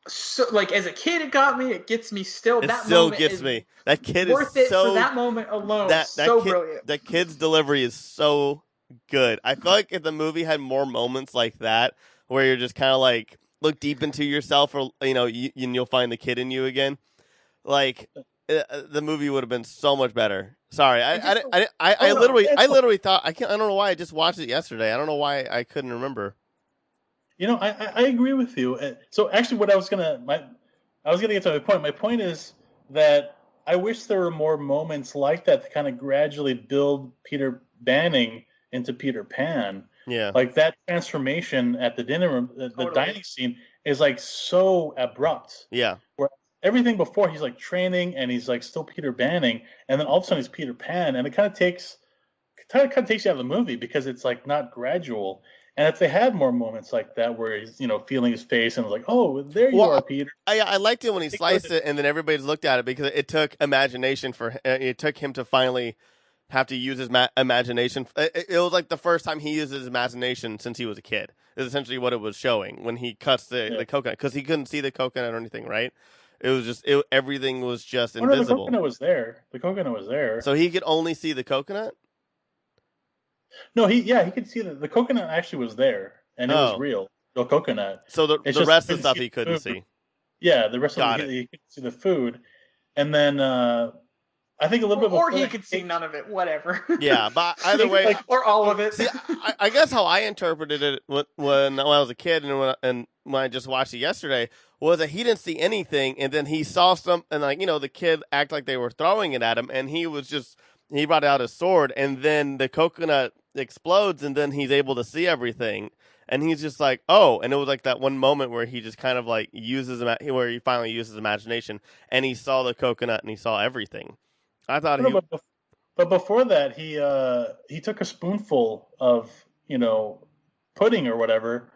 so like as a kid, it got me. It gets me still. It that still moment gets is me. That kid worth is it so for that moment alone. that So kid, brilliant. That kid's delivery is so good. I feel like if the movie had more moments like that, where you're just kind of like look deep into yourself, or you'll find the kid in you again. Like the movie would have been so much better. Sorry, I literally thought I don't know why I just watched it yesterday. I don't know why I couldn't remember. I agree with you. So actually, what I was gonna get to my point. My point is that I wish there were more moments like that to kind of gradually build Peter Banning into Peter Pan. Yeah, like that transformation at the dinner room, the dining scene is like so abrupt. Yeah, where everything before he's like training and he's like still Peter Banning, and then all of a sudden he's Peter Pan, and it kind of takes you out of the movie because it's like not gradual. And if they had more moments like that where he's feeling his face and was like, "Oh, there you are, Peter." I liked it when he sliced it and then everybody's looked at it, because it took imagination it took him to finally have to use his imagination. It was like the first time he used his imagination since he was a kid. Is essentially what it was showing when he cuts the coconut, because he couldn't see the coconut or anything, right? It was just everything was just invisible. The coconut was there. The coconut was there. So he could only see the coconut? No, he could see the coconut actually was there, and it was real. The coconut. So the rest of the stuff he couldn't see. Yeah, the rest of he couldn't see the food, and then I think a little bit. Or he could see none of it. Whatever. Yeah, but either way, or all of it. See, I guess how I interpreted it when I was a kid and when I just watched it yesterday was that he didn't see anything, and then he saw some, and the kid act like they were throwing it at him, and he brought out his sword, and then the coconut explodes, and then he's able to see everything, and he's just like, oh, and it was like that one moment where he just kind of like where he finally uses imagination, and he saw the coconut and he saw everything. I thought but before that he took a spoonful of pudding or whatever,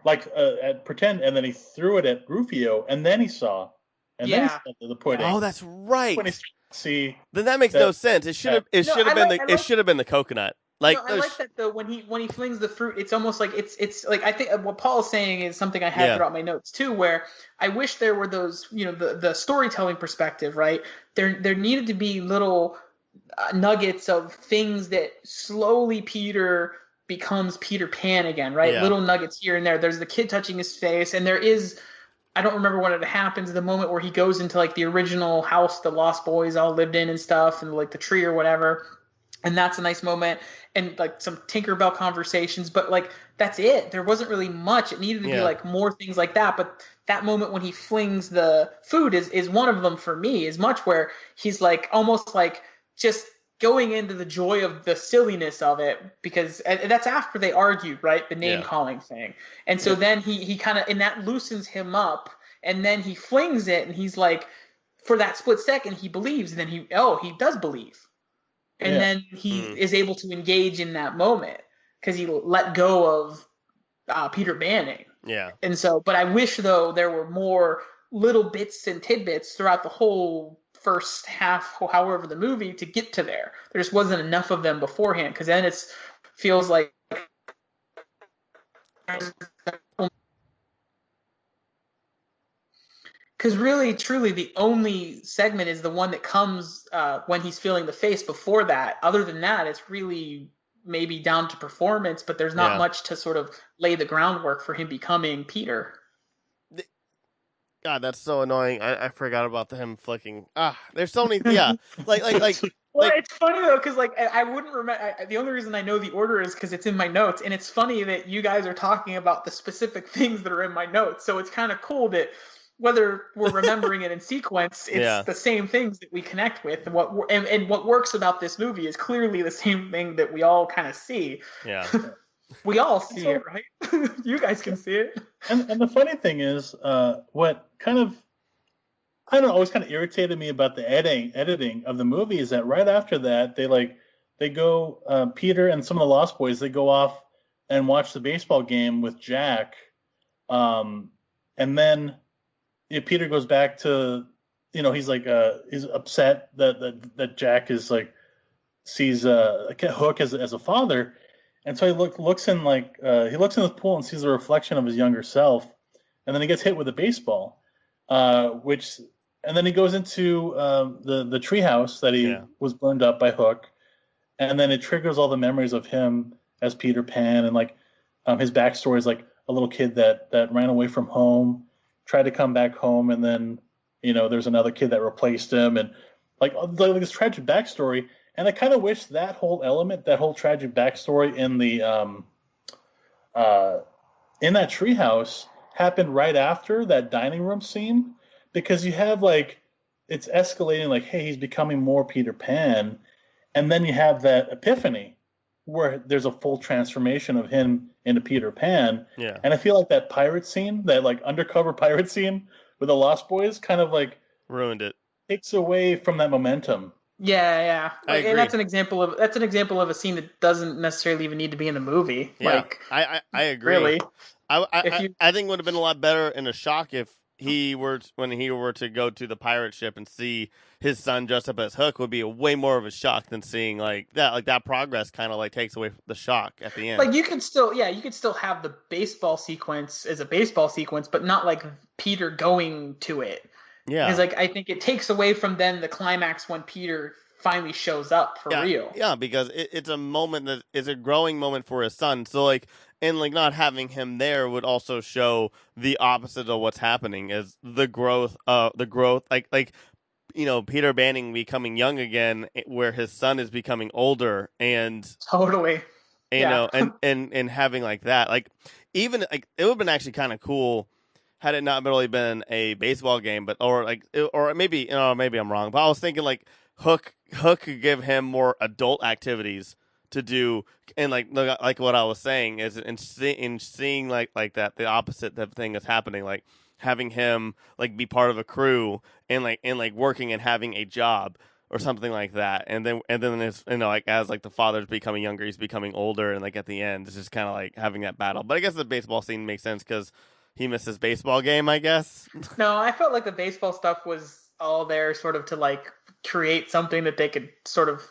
like at pretend, and then he threw it at Rufio, and then he saw, then he saw the pudding. Oh, that's right. When he see, then that makes no sense. It should have been the coconut. Like I like that though. When he flings the fruit, it's almost like it's like, I think what Paul's saying is something I had throughout my notes too, where I wish there were those the storytelling perspective, right? There needed to be little nuggets of things that slowly Peter becomes Peter Pan again, right? Yeah. Little nuggets here and there. There's the kid touching his face, and there is, I don't remember when it happens, the moment where he goes into like the original house the Lost Boys all lived in and stuff, and like the tree or whatever. And that's a nice moment, and like some Tinkerbell conversations, but like that's it. There wasn't really much. It needed to be like more things like that. But that moment when he flings the food is one of them for me, as much where he's like almost like just going into the joy of the silliness of it, because and that's after they argued, right? The name calling thing. And so then he kind of, and that loosens him up, and then he flings it, and he's like, for that split second, he believes, and then he does believe. And then he is able to engage in that moment because he let go of Peter Banning. Yeah. And so, but I wish though there were more little bits and tidbits throughout the whole first half, however the movie, to get to there. There just wasn't enough of them beforehand, because then it feels like because really, truly, the only segment is the one that comes when he's feeling the face. Before that, other than that, it's really maybe down to performance, but there's not much to sort of lay the groundwork for him becoming Peter. God, that's so annoying. I forgot about him flicking. There's so many. Yeah, like. Well, it's funny though, because like I wouldn't remember. The only reason I know the order is because it's in my notes, and it's funny that you guys are talking about the specific things that are in my notes. So it's kind of cool that whether we're remembering it in sequence, it's the same things that we connect with, and what works about this movie is clearly the same thing that we all kind of see. Yeah, we all see it, right? You guys can see it. And the funny thing is, what kind of, I don't know, always kind of irritated me about the editing of the movie is that right after that they like they go, Peter and some of the Lost Boys, they go off and watch the baseball game with Jack. And then Peter goes back to, he's like, he's upset that Jack is like, sees Hook as a father. And so he looks in the pool and sees a reflection of his younger self. And then he gets hit with a baseball, and then he goes into the treehouse that he was burned up by Hook. And then it triggers all the memories of him as Peter Pan, and like his backstory is like a little kid that ran away from home, tried to come back home, and then there's another kid that replaced him, and like this tragic backstory. And I kind of wish that whole element, that whole tragic backstory in that treehouse happened right after that dining room scene, because you have like it's escalating, like, hey, he's becoming more Peter Pan, and then you have that epiphany where there's a full transformation of him into Peter Pan. Yeah. And I feel like that pirate scene, that like undercover pirate scene with the Lost Boys, kind of like ruined it. Takes away from that momentum. Yeah. I agree. And that's an example of a scene that doesn't necessarily even need to be in the movie. Yeah. Like, I agree. Really. I think it would have been a lot better in a shock if when he were to go to the pirate ship and see his son dressed up as Hook, would be a way more of a shock than seeing that progress kind of like takes away the shock at the end. Like you could still have the baseball sequence as a baseball sequence, but not like Peter going to it. Yeah. Because like I think it takes away from then the climax when Peter finally shows up for real. Yeah, because it's a moment that is a growing moment for his son. So like, and like not having him there would also show the opposite of what's happening, is the growth like Peter Banning becoming young again, where his son is becoming older, and totally, and having like that, like even like it would have been actually kind of cool had it not really been a baseball game, or maybe I'm wrong, but I was thinking like Hook could give him more adult activities to do, and like what I was saying is in seeing like that the opposite that thing is happening, like having him like be part of a crew and working and having a job or something like that, and then it's like as like the father's becoming younger, he's becoming older, and like at the end it's just kind of like having that battle. But I guess the baseball scene makes sense because he missed his baseball game, I guess. No, I felt like the baseball stuff was all there sort of to like create something that they could sort of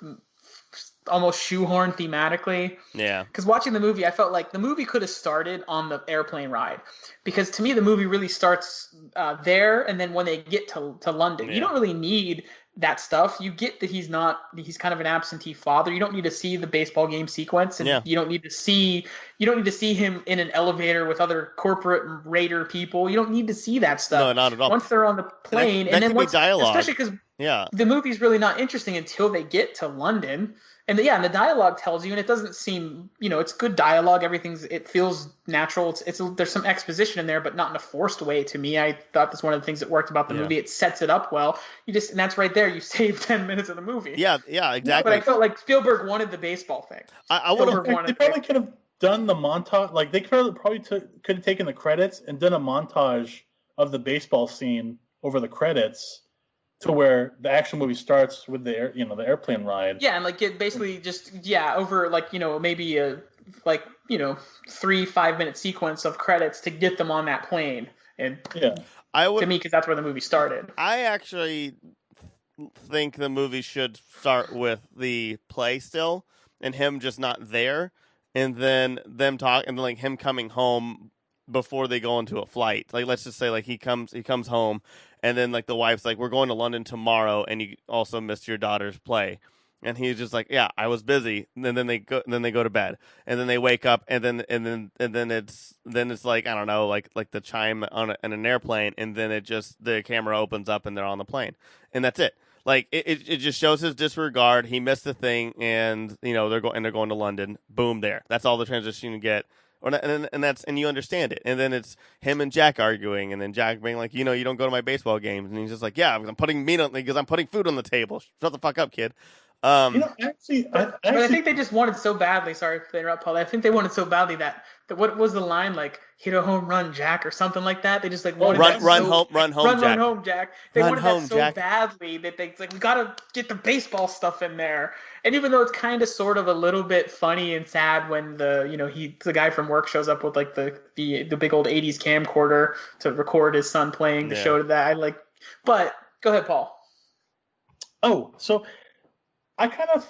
almost shoehorn thematically. Yeah. Because watching the movie, I felt like the movie could have started on the airplane ride. Because to me, the movie really starts there, and then when they get to London, you don't really need that stuff. You get that he's kind of an absentee father. You don't need to see the baseball game sequence, and you don't need to see him in an elevator with other corporate raider people. You don't need to see that stuff. No, not at all. Once they're on the plane, and then once dialogue, especially because the movie's really not interesting until they get to London. And and the dialogue tells you, and it doesn't seem, it's good dialogue. It feels natural. There's some exposition in there, but not in a forced way to me. I thought that's one of the things that worked about the movie. It sets it up well. And that's right there. You save 10 minutes of the movie. Yeah, exactly. But I felt like Spielberg wanted the baseball thing. I would have. They probably could have done the montage. Like they probably could have taken the credits and done a montage of the baseball scene over the credits, to where the action movie starts with the airplane ride. Yeah, and like it basically just over like maybe a 3-5 minute sequence of credits to get them on that plane. And to me, because that's where the movie started. I actually think the movie should start with the play still, and him just not there, and then them talk, and then like him coming home before they go into a flight. Like let's just say like he comes home. And then, like, the wife's like, "We're going to London tomorrow, and you also missed your daughter's play." And he's just like, "Yeah, I was busy." And then they go to bed, and then they wake up, and then it's like, I don't know, like the chime on an airplane, and then the camera opens up, and they're on the plane, and that's it. Like it just shows his disregard. He missed the thing, and they're going to London. Boom, there. That's all the transition you get. And you understand it, and then it's him and Jack arguing, and then Jack being like, you don't go to my baseball games, and he's just like, yeah, I'm putting food on the table. Shut the fuck up, kid. I think they just wanted so badly. Sorry to interrupt, Paul. I think they wanted so badly that what was the line, like hit a home run, Jack, or something like that. They just like wanted run home, Jack. They wanted that so badly that they like, we gotta get the baseball stuff in there. And even though it's kind of sort of a little bit funny and sad when the guy from work shows up with like the big old 80s camcorder to record his son playing the show to that. I like, but go ahead, Paul. Oh, so I kind of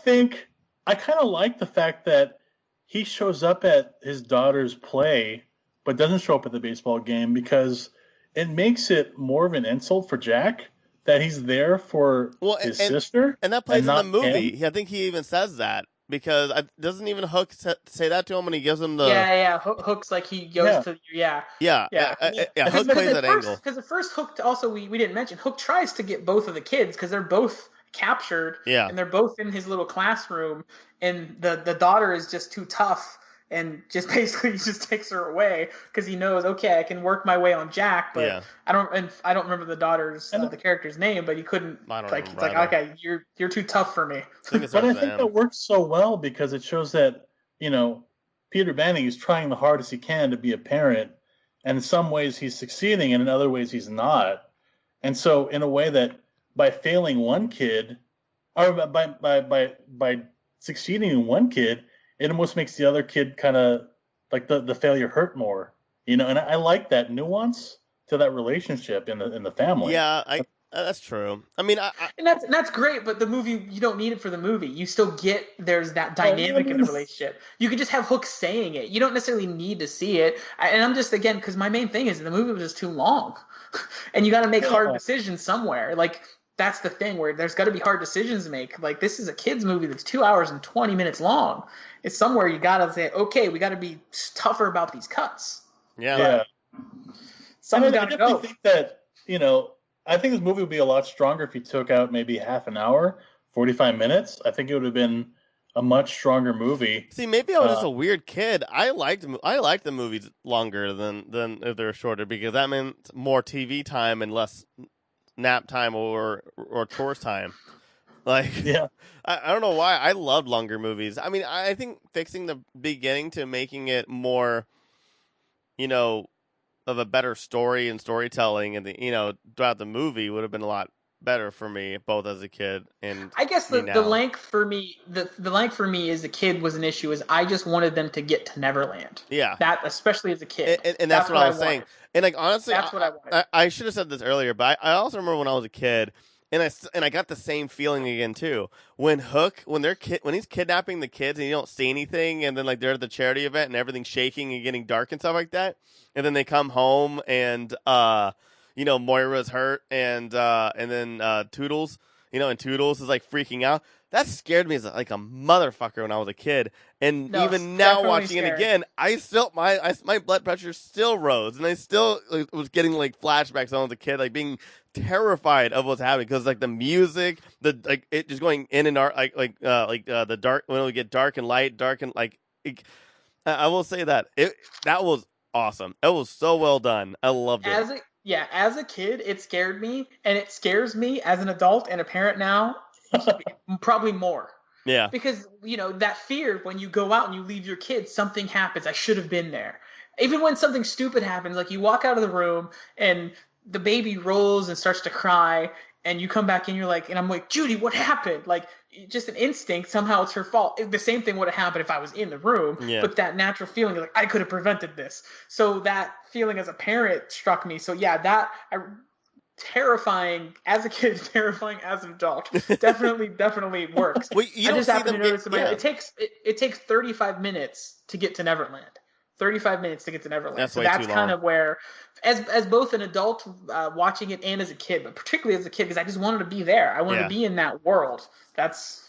like the fact that he shows up at his daughter's play, but doesn't show up at the baseball game, because it makes it more of an insult for Jack that he's there for his sister. And that plays in the movie. I think he even says that, because doesn't even Hook say that to him when he gives him the... Yeah. Hook's like he goes to... Yeah. Hook plays that angle. Because at first Hook, also we didn't mention, Hook tries to get both of the kids because they're both captured, and they're both in his little classroom, and the daughter is just too tough and just basically just takes her away because he knows, okay, I can work my way on Jack, but I don't remember the daughter's the character's name, but he couldn't, like, it's like, okay, you're too tough for me. But I think that works so well because it shows that, Peter Banning is trying the hardest he can to be a parent, and in some ways he's succeeding and in other ways he's not. And so in a way that by failing one kid, or by succeeding in one kid, it almost makes the other kid kind of like the failure hurt more, And I like that nuance to that relationship in the family. Yeah, that's true. I mean, and that's great, but the movie, you don't need it for the movie. You still get there's that dynamic in the relationship. You could just have Hook saying it. You don't necessarily need to see it. And I'm just, again, because my main thing is the movie was just too long, and you got to make hard decisions somewhere. Like, that's the thing where there's got to be hard decisions to make. Like, this is a kid's movie that's 2 hours and 20 minutes long. It's somewhere you got to say, okay, we got to be tougher about these cuts. Yeah. Someone's got to go. I think that, I think this movie would be a lot stronger if you took out maybe half an hour, 45 minutes. I think it would have been a much stronger movie. See, maybe I was just a weird kid. I liked the movies longer than if they were shorter, because that meant more TV time and less nap time or chores time. Like, I don't know why I loved longer movies. I mean, I think fixing the beginning to making it more, of a better story and storytelling and throughout the movie would have been a lot better for me, both as a kid and I guess the length for me, the length for me as a kid was an issue. Is I just wanted them to get to Neverland. Yeah, that especially as a kid, and that's what I was saying. And like, honestly, that's what I wanted. I should have said this earlier, but I also remember when I was a kid. And I got the same feeling again too when he's kidnapping the kids and you don't see anything, and then like they're at the charity event and everything's shaking and getting dark and stuff like that, and then they come home and Moira's hurt and then Toodles is like freaking out. That scared me as like a motherfucker when I was a kid, and even now watching it again, I still my blood pressure still rose, and I still was getting like flashbacks when I was a kid, like being terrified of what's happening, because like the music, it just going in and out, the dark, when it would get dark and light, I will say that that was awesome. It was so well done. I loved it. As a kid, it scared me, and it scares me as an adult and a parent now. Probably more. Yeah. Because, that fear when you go out and you leave your kids, something happens. I should have been there. Even when something stupid happens, like you walk out of the room and the baby rolls and starts to cry, and you come back in, you're like, and I'm like, Judy, what happened? Like, just an instinct, somehow it's her fault. The same thing would have happened if I was in the room, but that natural feeling, like, I could have prevented this. So that feeling as a parent struck me. So terrifying as a kid, terrifying as an adult. Definitely works. Well, I just happen to notice it takes 35 minutes to get to Neverland. 35 minutes to get to Neverland. That's kind of where, as both an adult watching it and as a kid, but particularly as a kid, because I just wanted to be there. I wanted to be in that world. That's.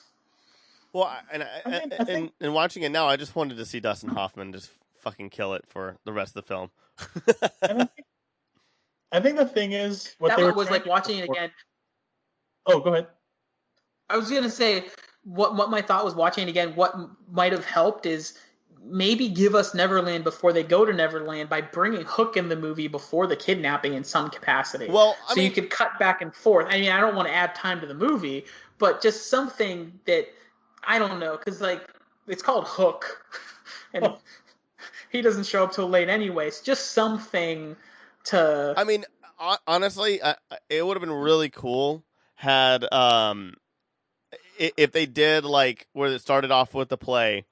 Well, and watching it now, I just wanted to see Dustin Hoffman just fucking kill it for the rest of the film. I think the thing is what was like watching it again. Oh, go ahead. I was gonna say what my thought was watching it again. What might have helped is maybe give us Neverland before they go to Neverland by bringing Hook in the movie before the kidnapping in some capacity. Well, so you could cut back and forth. I mean, I don't want to add time to the movie, but just something that, I don't know, because, like, it's called Hook, and he doesn't show up till late anyways. Just something to... I mean, honestly, it would have been really cool had, if they did, like, where it started off with the play,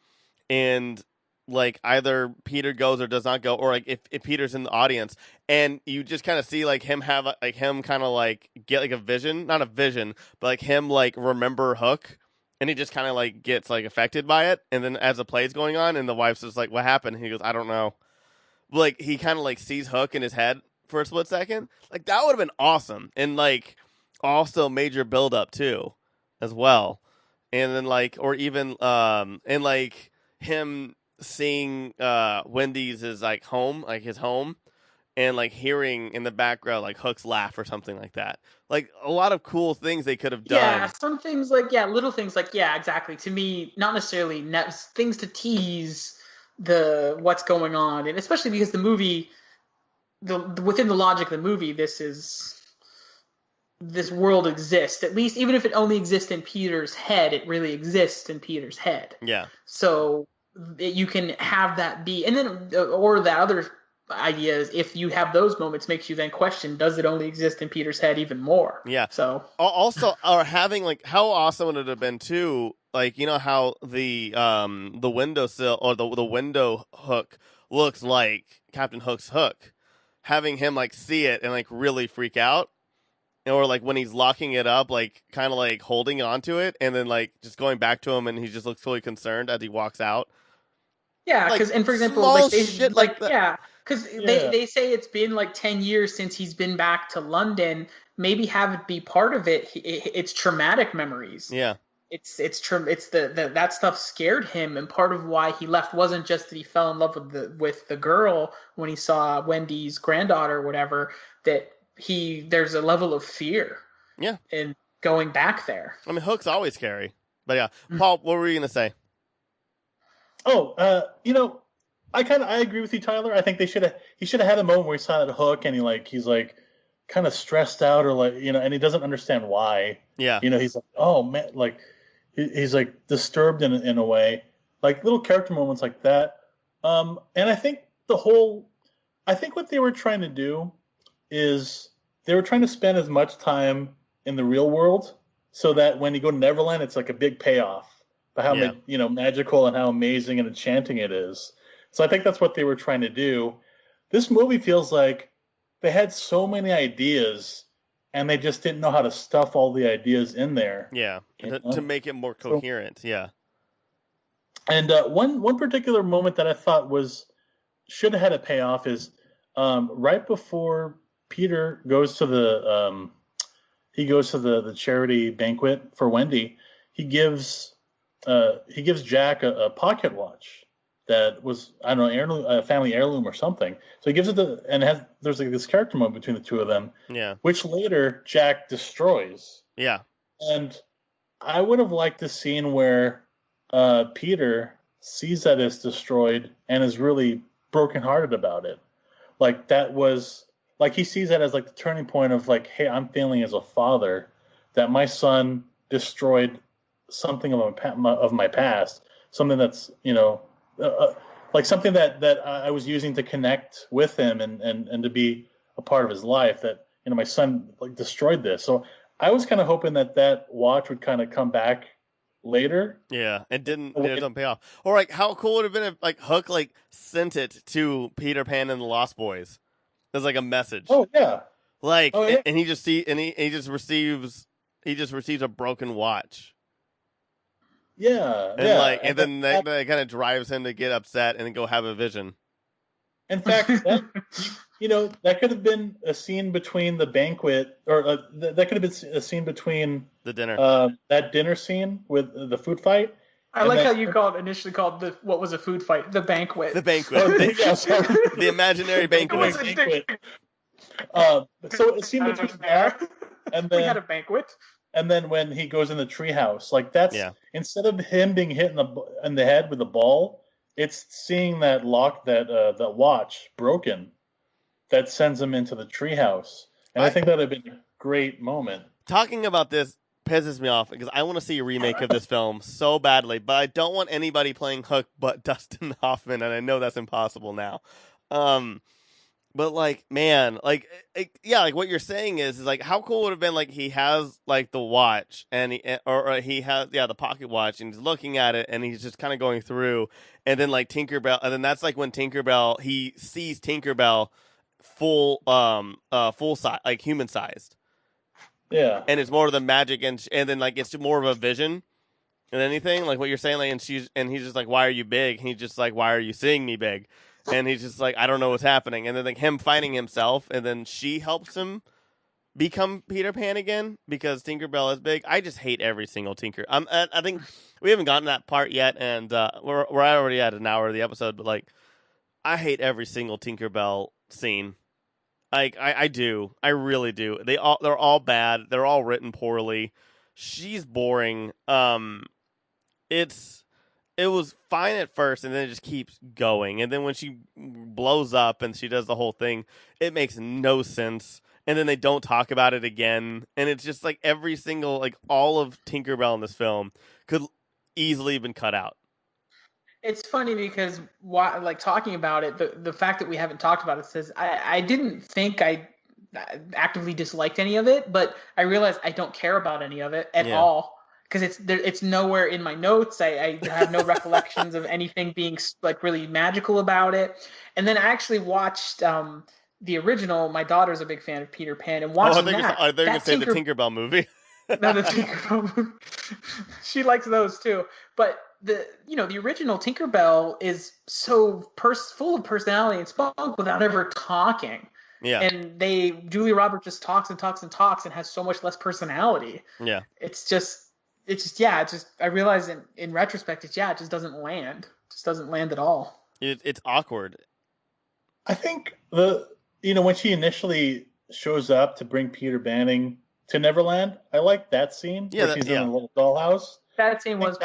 and, like, either Peter goes or does not go, or, like, if Peter's in the audience, and you just kind of see, like, him have, like, him kind of, like, get, like, a vision, not a vision, but, like, him, like, remember Hook, and he just kind of, like, gets, like, affected by it, and then as the play's going on, and the wife's just like, what happened? And he goes, I don't know. Like, he kind of, like, sees Hook in his head for a split second. Like, that would have been awesome, and, like, also major build-up, too, as well. And then, like, or even, and, like, him seeing Wendy's is, like, home, like, his home, and, like, hearing in the background, like, Hook's laugh or something like that. Like, a lot of cool things they could have done. Yeah, some things, like, little things, like, exactly. To me, not necessarily things to tease what's going on, and especially because the movie, within the logic of the movie, this world exists. At least, even if it only exists in Peter's head, it really exists in Peter's head. Yeah. So you can have that be, and then, or the other idea is, if you have those moments, makes you then question, does it only exist in Peter's head even more? Yeah. So also, or having, like, how awesome would it have been too, like, you know how the windowsill or the window hook looks like Captain Hook's hook, having him, like, see it and, like, really freak out, or, like, when he's locking it up, like, kind of, like, holding onto it, and then, like, just going back to him, and he just looks totally concerned as he walks out. Yeah, because, like, and for example, like, shit like that. yeah, because they say it's been like 10 years since he's been back to London. Maybe have it be part of it. It's traumatic memories. Yeah. It's that stuff scared him, and part of why he left wasn't just that he fell in love with the girl when he saw Wendy's granddaughter or whatever. That there's a level of fear. Yeah. In going back there. I mean, Hook's always scary, but yeah. Paul, what were you gonna say? Oh, you know, I agree with you, Tyler. I think he should have had a moment where he saw that Hook and he's like kind of stressed out, or, like, you know, and he doesn't understand why. Yeah. You know, he's like, oh man, like he's like disturbed in a way, like little character moments like that. And I think what they were trying to do is they were trying to spend as much time in the real world so that when you go to Neverland, it's like a big payoff. But how magical and how amazing and enchanting it is. So I think that's what they were trying to do. This movie feels like they had so many ideas and they just didn't know how to stuff all the ideas in there. Yeah, to make it more coherent. Yeah. And one particular moment that I thought should have had a payoff is right before Peter goes to the charity banquet for Wendy. He gives Jack a pocket watch that was, I don't know, a family heirloom or something. So he gives it there's like this character moment between the two of them. Yeah. Which later Jack destroys. Yeah. And I would have liked the scene where Peter sees that it's destroyed and is really brokenhearted about it. Like, that was, like, he sees that as, like, the turning point of, like, hey, I'm feeling as a father that my son destroyed something of my past, something that's, you know, like something that I was using to connect with him and to be a part of his life, that, you know, my son, like, destroyed this. So I was kind of hoping that watch would kind of come back later. Yeah, it doesn't pay off. Or, like, how cool would it have been if, like, Hook, like, sent it to Peter Pan and the Lost Boys as, like, a message. Oh yeah. Like, and he just receives a broken watch. Yeah, and and then that kind of drives him to get upset and then go have a vision. In fact, that could have been a scene between the banquet, or that could have been a scene between the dinner. That dinner scene with the food fight. I like how you initially called what was a food fight? The banquet. The banquet. The imaginary banquet. So a scene between that, and then we had a banquet. And then when he goes in the treehouse, like, that's instead of him being hit in the head with a ball, it's seeing that that watch broken that sends him into the treehouse, and I think that would have been a great moment. Talking about this pisses me off because I want to see a remake of this film so badly, but I don't want anybody playing Hook but Dustin Hoffman, and I know that's impossible now. But like, man, like, yeah, like what you're saying is like, how cool would it have been like he has like the watch and he has the pocket watch and he's looking at it and he's just kind of going through, and then like Tinkerbell, and then that's like when Tinkerbell, he sees Tinkerbell full size, like human sized. Yeah. And it's more of the magic, and then like it's more of a vision than anything, like what you're saying, like, and he's just like, why are you big? And he's just like, why are you seeing me big? And he's just like, I don't know what's happening. And then like him finding himself, and then she helps him become Peter Pan again because Tinkerbell is big. I just hate every single Tinker. I think we haven't gotten that part yet, and we're already at an hour of the episode, but like I hate every single Tinkerbell scene. Like I do, I really do. They're all bad. They're all written poorly. She's boring. It was fine at first, and then it just keeps going. And then when she blows up and she does the whole thing, it makes no sense. And then they don't talk about it again. And it's just like every single, like all of Tinkerbell in this film could easily have been cut out. It's funny because like talking about it, the fact that we haven't talked about it says I didn't think I actively disliked any of it, but I realized I don't care about any of it at all. Because it's nowhere in my notes. I have no recollections of anything being like really magical about it. And then I actually watched the original. My daughter's a big fan of Peter Pan, and watching that. I thought you were going to say the Tinkerbell movie. No, the Tinkerbell movie. She likes those too. But the original Tinkerbell is so full of personality and spunk without ever talking. Yeah. And Julia Roberts just talks and talks and talks and has so much less personality. Yeah. It's just I realize in retrospect, it just doesn't land. It just doesn't land at all. It's awkward. I think when she initially shows up to bring Peter Banning to Neverland, I like that scene where she's in a little dollhouse. That scene was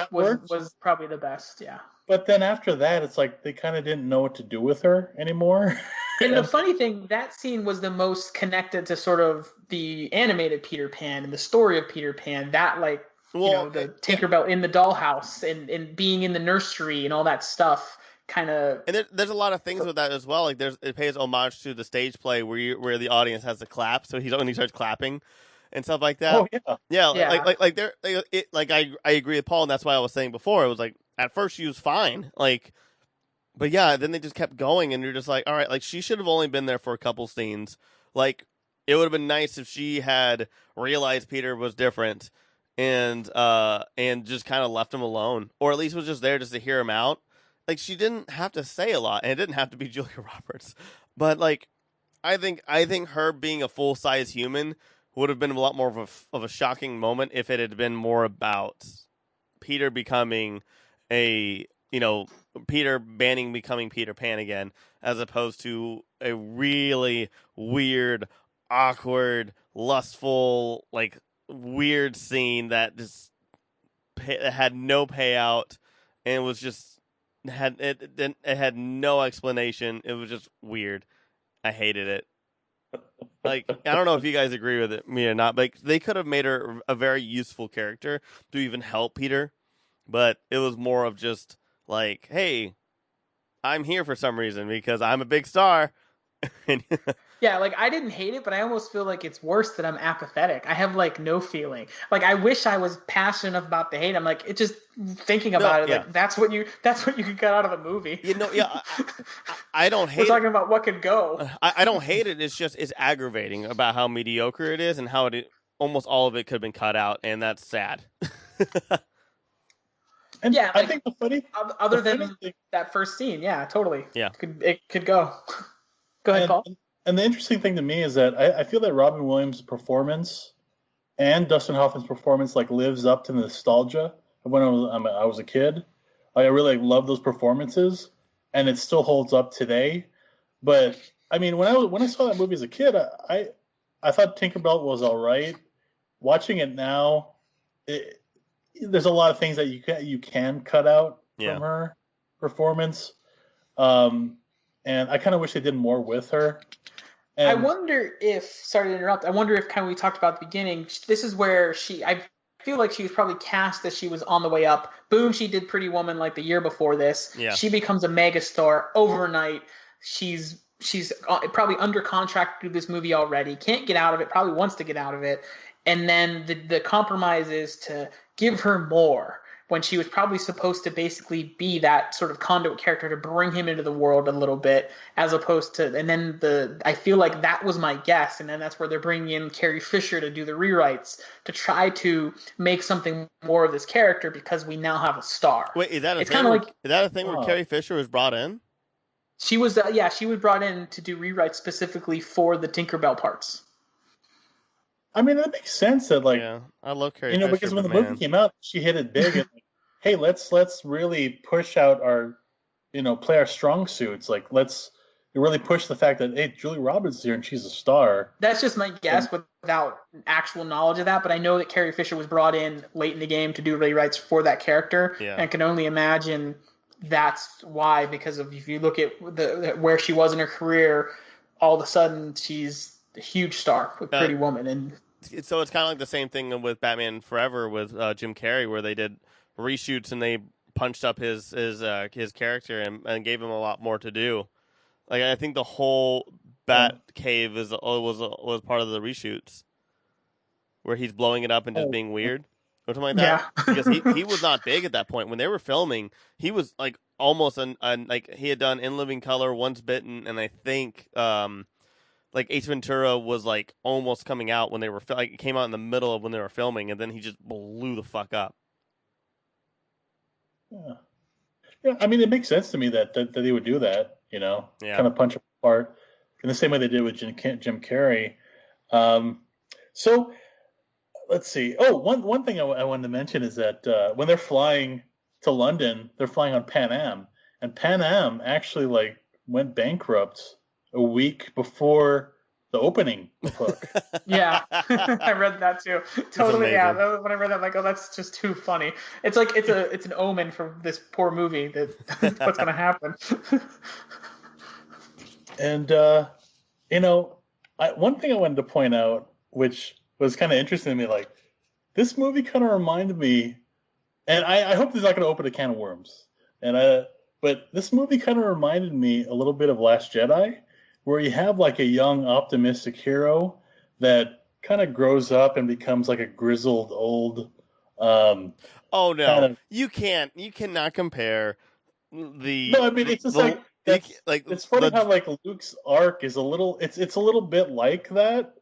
probably the best, yeah. But then after that, it's like they kind of didn't know what to do with her anymore. And the funny thing, that scene was the most connected to sort of the animated Peter Pan and the story of Peter Pan. That like. The Tinkerbell in the dollhouse and being in the nursery and all that stuff kind of. And there's a lot of things with that as well. Like it pays homage to the stage play where the audience has to clap, so when he starts clapping and stuff like that. Oh yeah. I agree with Paul, and that's why I was saying before. It was like at first she was fine, like, but yeah, then they just kept going, and you're just like, all right, like she should have only been there for a couple scenes. Like it would have been nice if she had realized Peter was different. And just kind of left him alone, or at least was just there just to hear him out. Like she didn't have to say a lot, and it didn't have to be Julia Roberts. But like, I think her being a full size human would have been a lot more of a shocking moment if it had been more about Peter becoming Peter Banning becoming Peter Pan again, as opposed to a really weird, awkward, lustful, like. Weird scene that just had no payout and was just it had no explanation. It was just weird. I hated it. Like I don't know if you guys agree with me or not, but they could have made her a very useful character to even help Peter, but it was more of just like, hey, I'm here for some reason because I'm a big star. Yeah, like I didn't hate it, but I almost feel like it's worse that I'm apathetic. I have like no feeling. Like I wish I was passionate enough about the hate. I'm like, it just thinking about it. Yeah. Like that's what you could cut out of the movie. I don't hate. We're talking about what could go. I don't hate it. It's aggravating about how mediocre it is and how almost all of it could have been cut out, and that's sad. And yeah, I think the funny other than that first scene, yeah, totally. Yeah, it could go. Go ahead, Paul. And the interesting thing to me is that I feel that Robin Williams' performance and Dustin Hoffman's performance like lives up to the nostalgia of when I was a kid. I really love those performances, and it still holds up today. But I mean, when I saw that movie as a kid, I thought Tinkerbell was all right. Watching it now, there's a lot of things that you can cut out from her. performance, and I kind of wish they did more with her. And I wonder if, sorry to interrupt, I wonder if kind of we talked about at the beginning, this is where I feel like she was probably cast as she was on the way up. Boom, she did Pretty Woman like the year before this. Yeah. She becomes a megastar overnight. She's probably under contract to do this movie already. Can't get out of it. Probably wants to get out of it. And then the compromise is to give her more when she was probably supposed to basically be that sort of conduit character to bring him into the world a little bit, as opposed to, and then I feel like that was my guess, and then that's where they're bringing in Carrie Fisher to do the rewrites to try to make something more of this character because we now have a star. Wait, is that a It's thing? kind of like, Is that a thing where Carrie Fisher was brought in? she was brought in to do rewrites specifically for the Tinkerbell parts. I mean, that makes sense that, like, yeah, I love Carrie Fisher, because when the movie came out, she hit it big. And, like, hey, let's really push out our, play our strong suits. Like, let's really push the fact that, hey, Julie Roberts is here and she's a star. That's just my guess without actual knowledge of that, but I know that Carrie Fisher was brought in late in the game to do rewrites for that character, and can only imagine that's why, because if you look at where she was in her career, all of a sudden she's a huge star with Pretty Woman. And so it's kind of like the same thing with Batman Forever with Jim Carrey, where they did reshoots and they punched up his character and gave him a lot more to do. Like, I think the whole Bat Cave was part of the reshoots, where he's blowing it up and just being weird or something like that. Yeah. Because he was not big at that point when they were filming. He was like almost like he had done In Living Color, Once Bitten, and I think like Ace Ventura was like almost coming out when they were it came out in the middle of when they were filming, and then he just blew the fuck up. Yeah. I mean, it makes sense to me that he would do that. Kind of punch apart in the same way they did with Jim Carrey. So let's see. Oh, one thing I wanted to mention is that when they're flying to London, they're flying on Pan Am, and Pan Am actually went bankrupt a week before the opening of Hook. Yeah, I read that too. Totally, yeah. When I read that, I'm like, oh, that's just too funny. It's like it's an omen for this poor movie that what's going to happen. And one thing I wanted to point out, which was kind of interesting to me, like this movie kind of reminded me, and I hope this is not going to open a can of worms. But this movie kind of reminded me a little bit of Last Jedi, where you have like a young optimistic hero that kind of grows up and becomes like a grizzled old. Oh no, you cannot compare the. No, I mean it's just it's funny how like Luke's arc is a little. It's a little bit like that,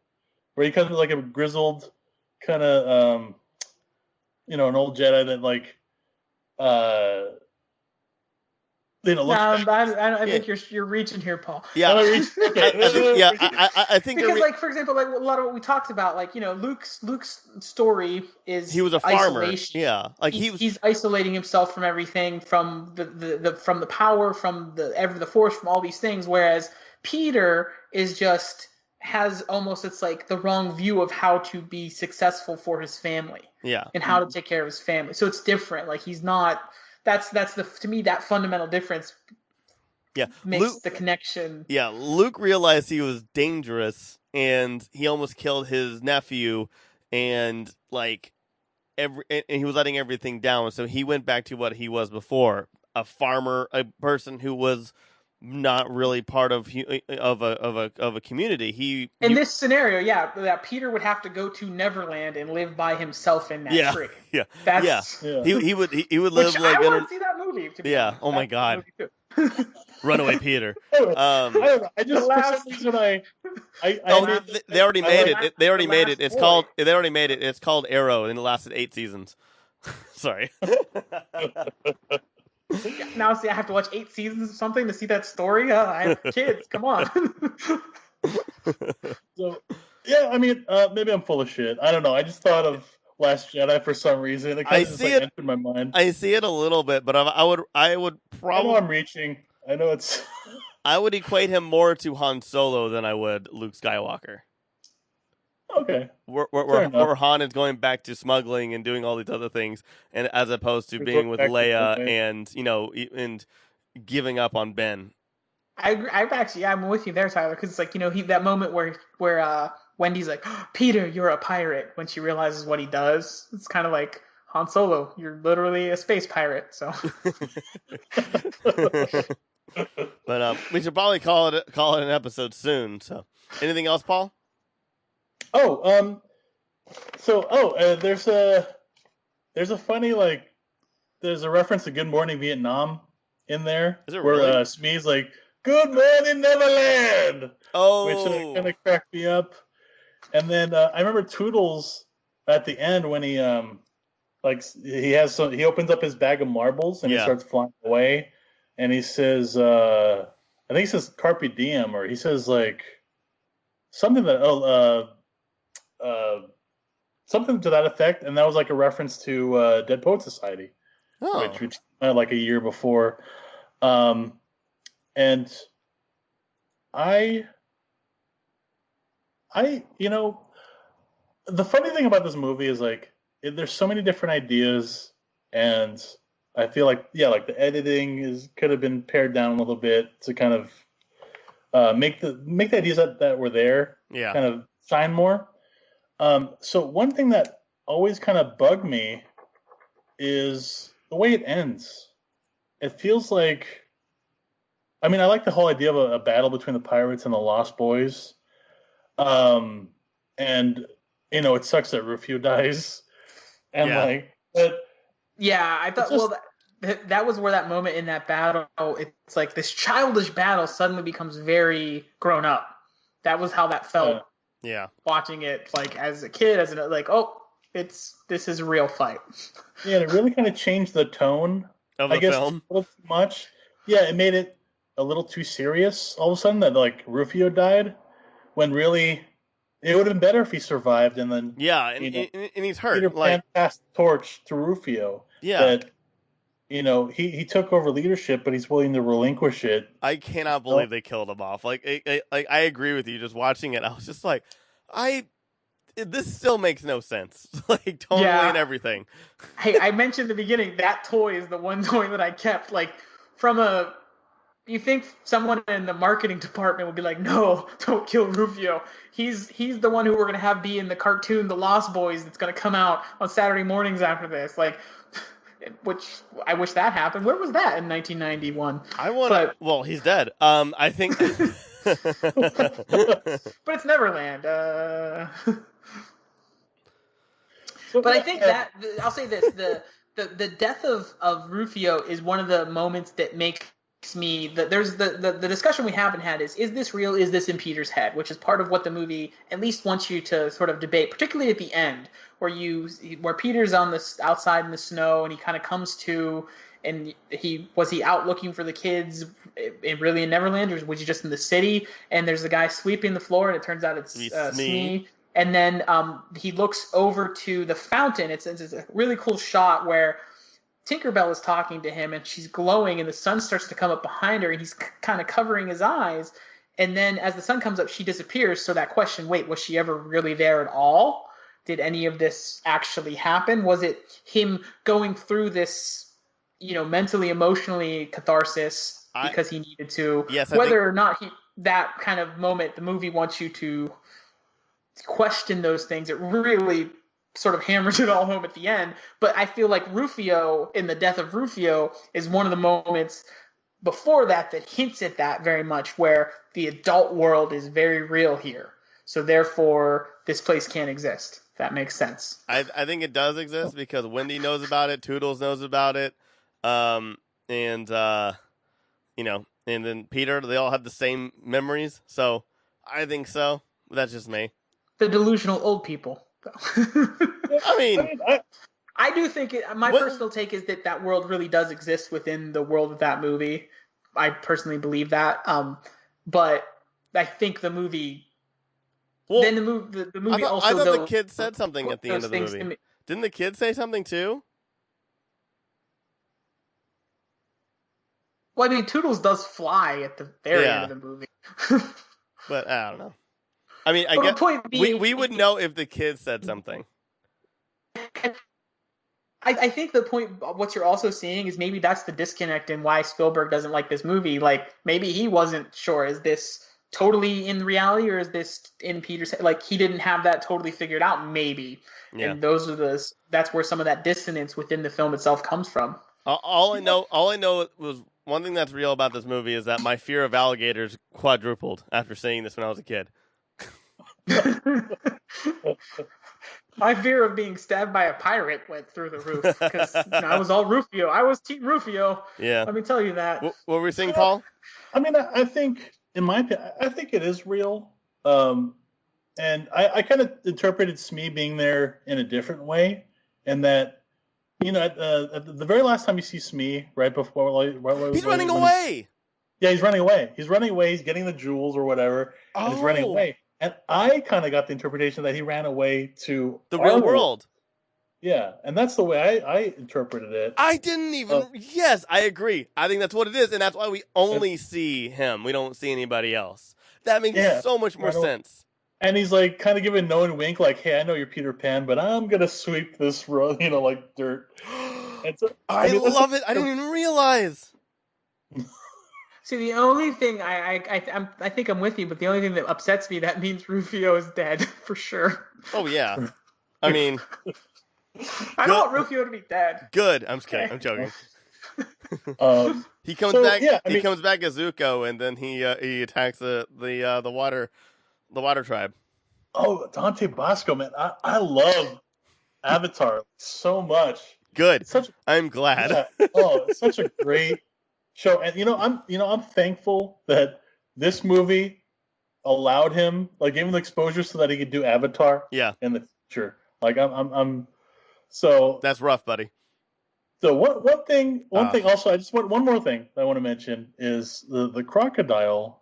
where he comes like a grizzled kind of an old Jedi that like I think you're reaching here, Paul. Yeah, I think because, like, for example, like a lot of what we talked about, like Luke's story is he was a farmer. Isolation. Yeah, like he's isolating himself from everything, from the power, from the Force, from all these things. Whereas Peter is just has almost it's like the wrong view of how to be successful for his family. Yeah, and how to take care of his family. So it's different. Like he's not. That's to me that fundamental difference. Yeah, makes the connection. Yeah, Luke realized he was dangerous, and he almost killed his nephew, and and he was letting everything down. So he went back to what he was before: a farmer, a person who was not really part of a community. In this scenario, that Peter would have to go to Neverland and live by himself in that tree. Yeah, that's he would live which like. I want to see that movie. Oh my god. Runaway Peter. I just for some reason they already made it. They already made it. It's called. They already made it. It's called Arrow, and it lasted 8 seasons. Sorry. Now, see, I have to watch 8 seasons of something to see that story. Kids, come on. So, yeah, I mean, maybe I'm full of shit. I don't know. I just thought of Last Jedi for some reason. It kind of entered my mind. I see it a little bit, but I would probably. I know I'm reaching. I know it's. I would equate him more to Han Solo than I would Luke Skywalker. Okay. Where Han is going back to smuggling and doing all these other things, and as opposed to being with Leia and giving up on Ben. I'm with you there, Tyler, because it's like, that moment where Wendy's like, oh, Peter, you're a pirate, when she realizes what he does. It's kind of like, Han Solo, you're literally a space pirate. So, but we should probably call it an episode soon. So, anything else, Paul? There's a funny there's a reference to Good Morning Vietnam in there. Is it where really? Smee's like, Good morning Neverland. Oh, which kind of cracked me up. And then I remember Toodles at the end when he he opens up his bag of marbles and he starts flying away, and he says I think he says Carpe Diem, or he says like something that something to that effect, and that was like a reference to Dead Poet Society, which like a year before. And the funny thing about this movie is there's so many different ideas, and I feel like the editing could have been pared down a little bit to kind of make the ideas that were there kind of shine more. So one thing that always kind of bugged me is the way it ends. It feels like, I mean, I like the whole idea of a battle between the pirates and the Lost Boys. And, it sucks that Rufio dies. And I thought, that was where that moment in that battle, it's like this childish battle suddenly becomes very grown up. That was how that felt. Watching it, as a kid, this is a real fight. Yeah, and it really kind of changed the tone of the film. A little too much. Yeah, it made it a little too serious all of a sudden that Rufio died, when really it would have been better if he survived and then and he's hurt. Peter Pan passed the torch to Rufio. Yeah, that he took over leadership, but he's willing to relinquish it. I cannot believe they killed him off. I agree with you. Just watching it, I was just like, this still makes no sense. Totally and everything. Hey, I mentioned in the beginning that toy is the one toy that I kept. You think someone in the marketing department would be like, no, don't kill Rufio. He's the one who we're gonna have be in the cartoon The Lost Boys that's gonna come out on Saturday mornings after this. Which I wish that happened. Where was that in 1991? Well, he's dead. I think. But it's Neverland. But I think that I'll say this: the death of Rufio is one of the moments that makes me there's the discussion we haven't had is this real? Is this in Peter's head? Which is part of what the movie at least wants you to sort of debate, particularly at the end, where Peter's on the outside in the snow and he kind of comes to, and was he out looking for the kids really in Neverland, or was he just in the city? And there's a guy sweeping the floor and it turns out it's Smee. And then he looks over to the fountain. It's a really cool shot where Tinkerbell is talking to him and she's glowing and the sun starts to come up behind her and he's kind of covering his eyes. And then as the sun comes up, she disappears. So that question, wait, was she ever really there at all? Did any of this actually happen? Was it him going through this, mentally, emotionally catharsis because he needed to? Yes, or not that kind of moment, the movie wants you to question those things. It really sort of hammers it all home at the end. But I feel like Rufio, in the death of Rufio, is one of the moments before that hints at that very much, where the adult world is very real here. So therefore, this place can't exist. If that makes sense. I think it does exist because Wendy knows about it, Toodles knows about it, and then Peter, they all have the same memories. So I think so. That's just me. The delusional old people. I do think my personal take is that world really does exist within the world of that movie. I personally believe that. But I think the movie. Well, then the movie I thought the kid said something at the end of the movie. Didn't the kid say something too? Well, I mean, Toodles does fly at the very end of the movie. But I don't know. I mean, I guess we would know if the kid said something. I think the point, what you're also seeing is maybe that's the disconnect in why Spielberg doesn't like this movie. Like, maybe he wasn't sure, is this totally in reality or is this in Peter's head? Like, he didn't have that totally figured out, maybe. Yeah. And that's where some of that dissonance within the film itself comes from. All I know was one thing that's real about this movie is that my fear of alligators quadrupled after seeing this when I was a kid. My fear of being stabbed by a pirate went through the roof because I was all Rufio. I was Team Rufio. Yeah. Let me tell you that. What were we saying, Paul? I mean, I think, in my opinion, I think it is real. And I kind of interpreted Smee being there in a different way, and that, at the very last time you see Smee, right before, he's running away. Yeah, he's running away. He's running away. He's getting the jewels or whatever, and he's running away. And I kind of got the interpretation that he ran away to the real world. Yeah, and that's the way I interpreted it. I didn't even... yes, I agree. I think that's what it is, and that's why we only see him. We don't see anybody else. That makes so much more sense. And he's like kind of giving a knowing wink, like, "Hey, I know you're Peter Pan, but I'm going to sweep this road, like dirt." So, I love it. I didn't even realize. See, the only thing I think I'm with you, but the only thing that upsets me, that means Rufio is dead for sure. Oh yeah, I mean, I don't want Rufio to be dead. Good. I'm just kidding. I'm joking. He comes back. Yeah, he comes back as Zuko, and then he attacks the water tribe. Oh, Dante Bosco, man, I love Avatar so much. Good. I'm glad. Yeah, it's such a great show, and I'm thankful that this movie allowed him, like, gave him the exposure so that he could do Avatar. Yeah. In the future, like I'm so that's rough, buddy. So one thing also, I just want one more thing I want to mention is the crocodile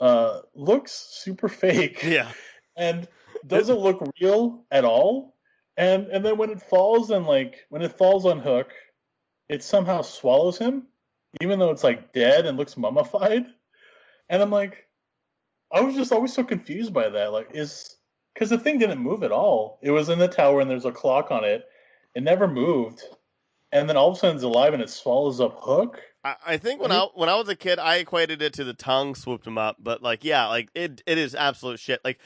looks super fake. Yeah. And doesn't look real at all. And then when it falls on Hook, it somehow swallows him, even though it's like dead and looks mummified. And I'm like, I was just always so confused by that. Like, because the thing didn't move at all. It was in the tower and there's a clock on it. It never moved. And then all of a sudden it's alive and it swallows up Hook. I think when I was a kid, I equated it to the tongue swooped him up. But like, yeah, like it is absolute shit. Like,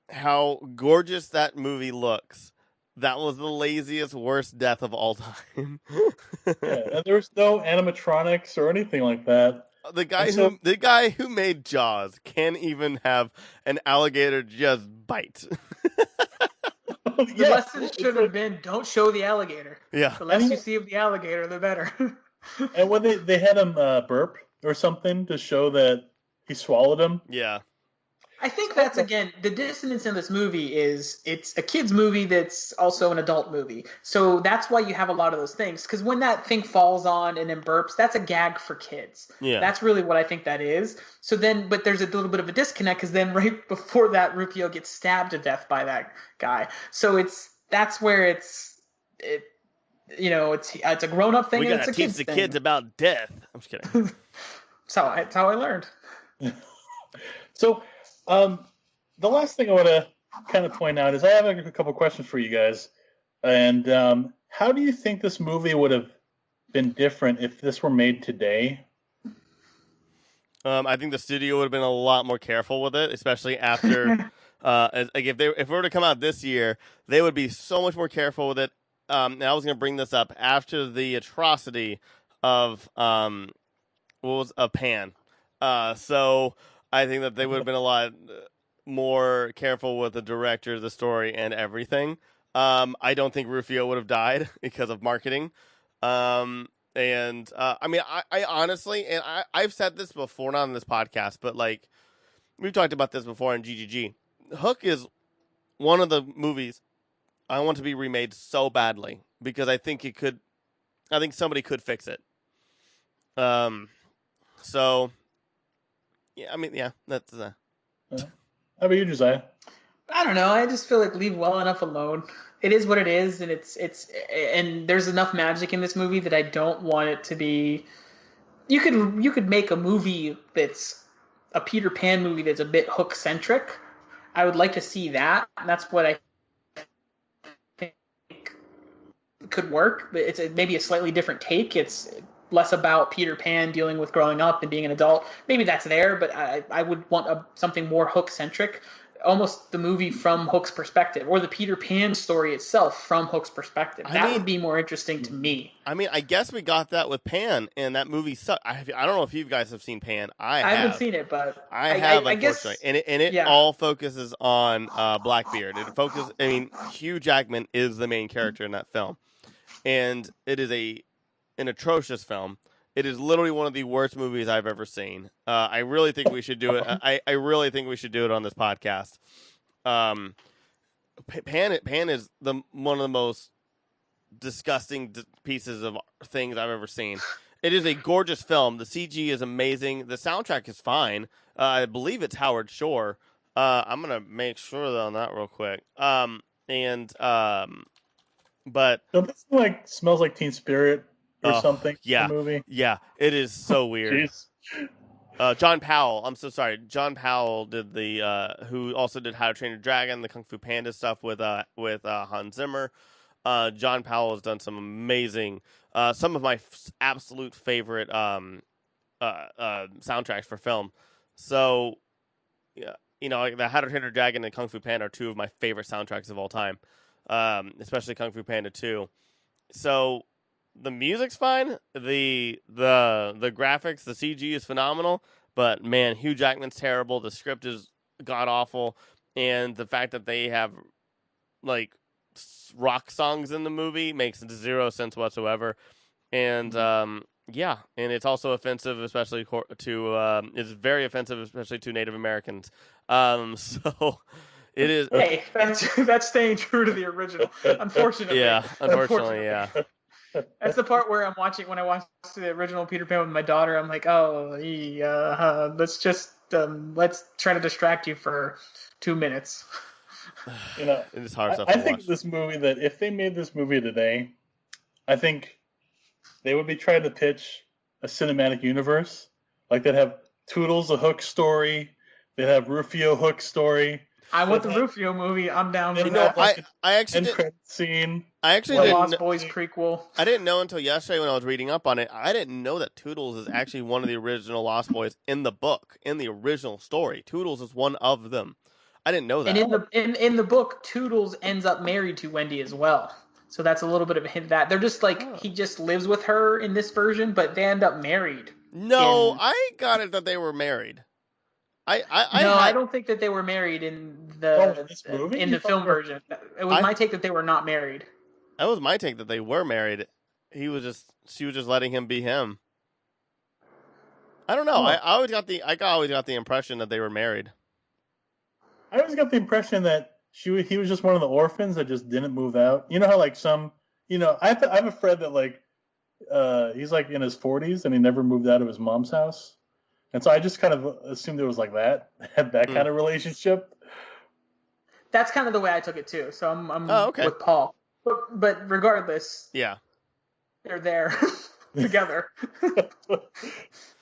how gorgeous that movie looks. That was the laziest, worst death of all time. Yeah, and there was no animatronics or anything like that. The guy who made Jaws can't even have an alligator just bite. The lesson should have been, don't show the alligator. Yeah. The less you see of the alligator, the better. And when they had him burp or something to show that he swallowed him. Yeah. I think that's, again, the dissonance in this movie is it's a kid's movie that's also an adult movie. So that's why you have a lot of those things. Because when that thing falls on and then burps, that's a gag for kids. Yeah. That's really what I think that is. So then, but there's a little bit of a disconnect because then right before that, Rufio gets stabbed to death by that guy. So that's where it's a grown-up thing. We and gotta it's a teach the kids about death. I'm just kidding. That's how I learned. So, the last thing I want to kind of point out is I have a couple questions for you guys. And how do you think this movie would have been different if this were made today? I think the studio would have been a lot more careful with it, especially after if it were to come out this year, they would be so much more careful with it. And I was going to bring this up after the atrocity of Pan. So I think that they would have been a lot more careful with the director, the story, and everything. I don't think Rufio would have died because of marketing. I mean, I honestly, and I've said this before, not on this podcast, but like we've talked about this before in GGG. Hook is one of the movies I want to be remade so badly because I think somebody could fix it. So yeah, I mean, yeah, that's. How about you, Josiah? I don't know. I just feel like leave well enough alone. It is what it is, and and there's enough magic in this movie that I don't want it to be. You could make a movie that's a Peter Pan movie that's a bit Hook centric. I would like to see that. And that's what I think could work. But it's maybe a slightly different take. It's less about Peter Pan dealing with growing up and being an adult. Maybe that's there, but I would want something more Hook-centric. Almost the movie from Hook's perspective, or the Peter Pan story itself from Hook's perspective. That would be more interesting to me. I mean, I guess we got that with Pan, and that movie sucked. I don't know if you guys have seen Pan. I haven't seen it, but I have, unfortunately. And it all focuses on Blackbeard. Hugh Jackman is the main character in that film, and it is an atrocious film. It is literally one of the worst movies I've ever seen. I really think we should do it. I really think we should do it on this podcast. Pan is one of the most disgusting pieces of things I've ever seen. It is a gorgeous film. The CG is amazing. The soundtrack is fine. I believe it's Howard Shore. I'm gonna make sure on that real quick. But don't this like smells like Teen Spirit? Or something. Yeah, the movie. Yeah, it is so weird. John Powell. I'm so sorry. John Powell did who also did How to Train Your Dragon, the Kung Fu Panda stuff with Hans Zimmer. John Powell has done some amazing, some of my absolute favorite soundtracks for film. So, yeah, the How to Train Your Dragon and Kung Fu Panda are two of my favorite soundtracks of all time, especially Kung Fu Panda 2. So. The music's fine. The graphics, the CG is phenomenal. But man, Hugh Jackman's terrible. The script is god awful, and the fact that they have like rock songs in the movie makes zero sense whatsoever. And and it's also offensive, especially it's very offensive, especially to Native Americans. So. It is. Hey, that's staying true to the original. Unfortunately. Yeah, unfortunately, yeah. That's the part where when I watched the original Peter Pan with my daughter, I'm like, let's try to distract you for 2 minutes. It's hard stuff. I think this movie, that if they made this movie today, I think they would be trying to pitch a cinematic universe. Like they'd have Toodles, a Hook story. They'd have Rufio, Hook story. I want the Rufio movie. I'm down for that. I actually did. Scene. I actually didn't. Lost Boys prequel. I didn't know until yesterday when I was reading up on it. I didn't know that Toodles is actually one of the original Lost Boys in the book, in the original story. Toodles is one of them. I didn't know that. And in the book, Toodles ends up married to Wendy as well. So that's a little bit of a hint that they're just he just lives with her in this version, but they end up married. No, I got it that they were married. I don't think that they were married in the film version. It was my take that they were not married. That was my take that they were married. She was just letting him be him. I don't know. I always got the impression that they were married. I always got the impression that he was just one of the orphans that just didn't move out. You know how like some, I have a friend that like he's like in his 40s and he never moved out of his mom's house. And so I just kind of assumed it was like that kind of relationship. That's kind of the way I took it too. So I'm okay. with Paul. But regardless, yeah, they're there together.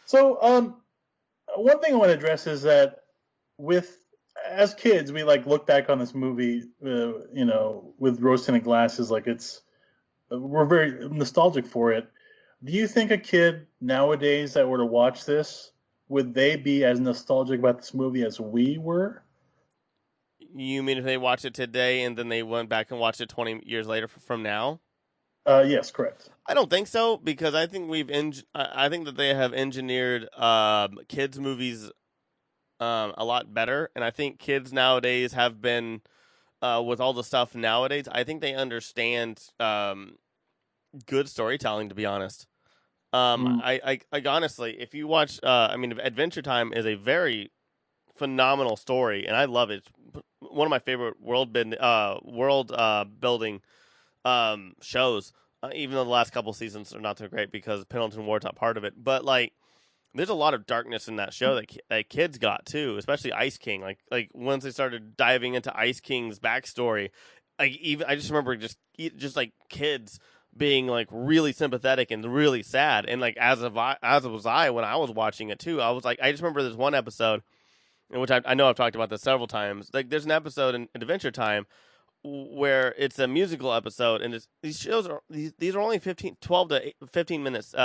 So one thing I want to address is that as kids we like look back on this movie, with rose-tinted glasses, like we're very nostalgic for it. Do you think a kid nowadays that were to watch this, would they be as nostalgic about this movie as we were? You mean if they watched it today and then they went back and watched it 20 years later from now? Yes, correct. I don't think so, because I think I think that they have engineered kids movies a lot better, and I think kids nowadays have been with all the stuff nowadays. I think they understand good storytelling, to be honest. I honestly, if you watch, Adventure Time is a very phenomenal story, and I love it. It's one of my favorite world building shows. Even though the last couple seasons are not so great because Pendleton Ward's not part of it, but like, there's a lot of darkness in that show that kids got too, especially Ice King. Like once they started diving into Ice King's backstory, I just remember just like kids being like really sympathetic and really sad, and like as was I when I was watching it too. I was like, I just remember this one episode in which I know I've talked about this several times. Like there's an episode in Adventure Time where it's a musical episode, and these shows are these are only 12 to 15 minutes,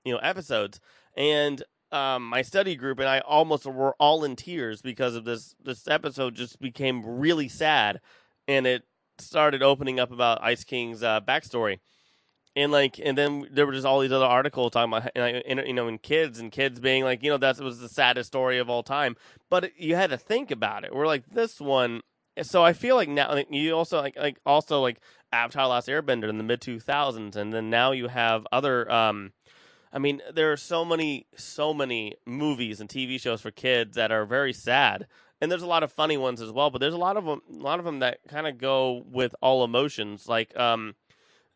episodes, and my study group and I almost were all in tears because of this episode just became really sad, and it started opening up about Ice King's backstory. And then there were just all these other articles talking about, and kids being like, that was the saddest story of all time. But you had to think about it. We're like, this one. So I feel like now you also like Avatar: Last Airbender in the mid 2000s, and then now you have other. There are so many movies and TV shows for kids that are very sad, and there's a lot of funny ones as well. But there's a lot of them that kind of go with all emotions, like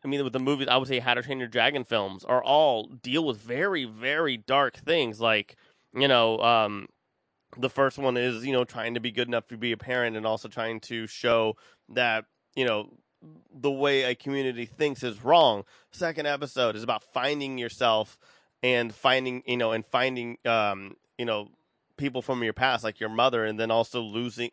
with the movies, I would say How to Train Your Dragon films are all deal with very, very dark things. Like, the first one is, trying to be good enough to be a parent and also trying to show that, the way a community thinks is wrong. Second episode is about finding yourself and finding people from your past, like your mother, and then also losing,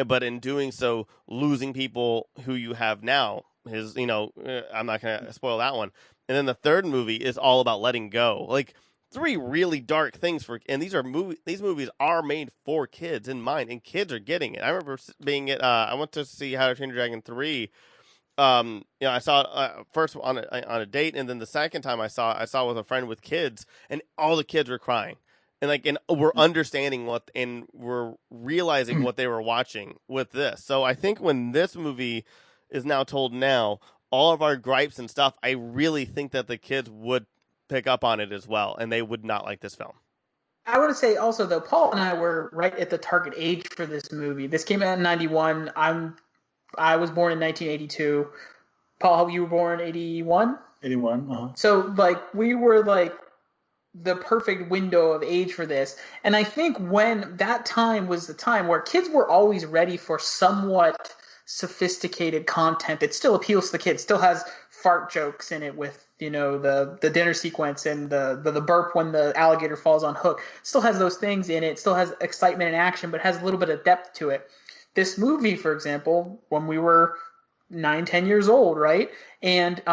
but in doing so, losing people who you have now. I'm not going to spoil that one. And then the third movie is all about letting go. Like, three really dark things and these movies are made for kids in mind, and kids are getting it. I remember being I went to see How to Train Your Dragon 3. I saw it first on a date, and then the second time I saw with a friend with kids, and all the kids were crying. And we're understanding and we're realizing what they were watching with this. So I think when this movie is now told now, all of our gripes and stuff, I really think that the kids would pick up on it as well, and they would not like this film. I want to say also, though, Paul and I were right at the target age for this movie. This came out in 91. I was born in 1982. Paul, you were born 81? 81, uh-huh. So, we were, the perfect window of age for this. And I think when that time was the time where kids were always ready for somewhat sophisticated content that still appeals to the kids, still has fart jokes in it with, the dinner sequence and the burp when the alligator falls on hook, still has those things in it, still has excitement and action, but has a little bit of depth to it. This movie, for example, when we were 9-10 years old, right? And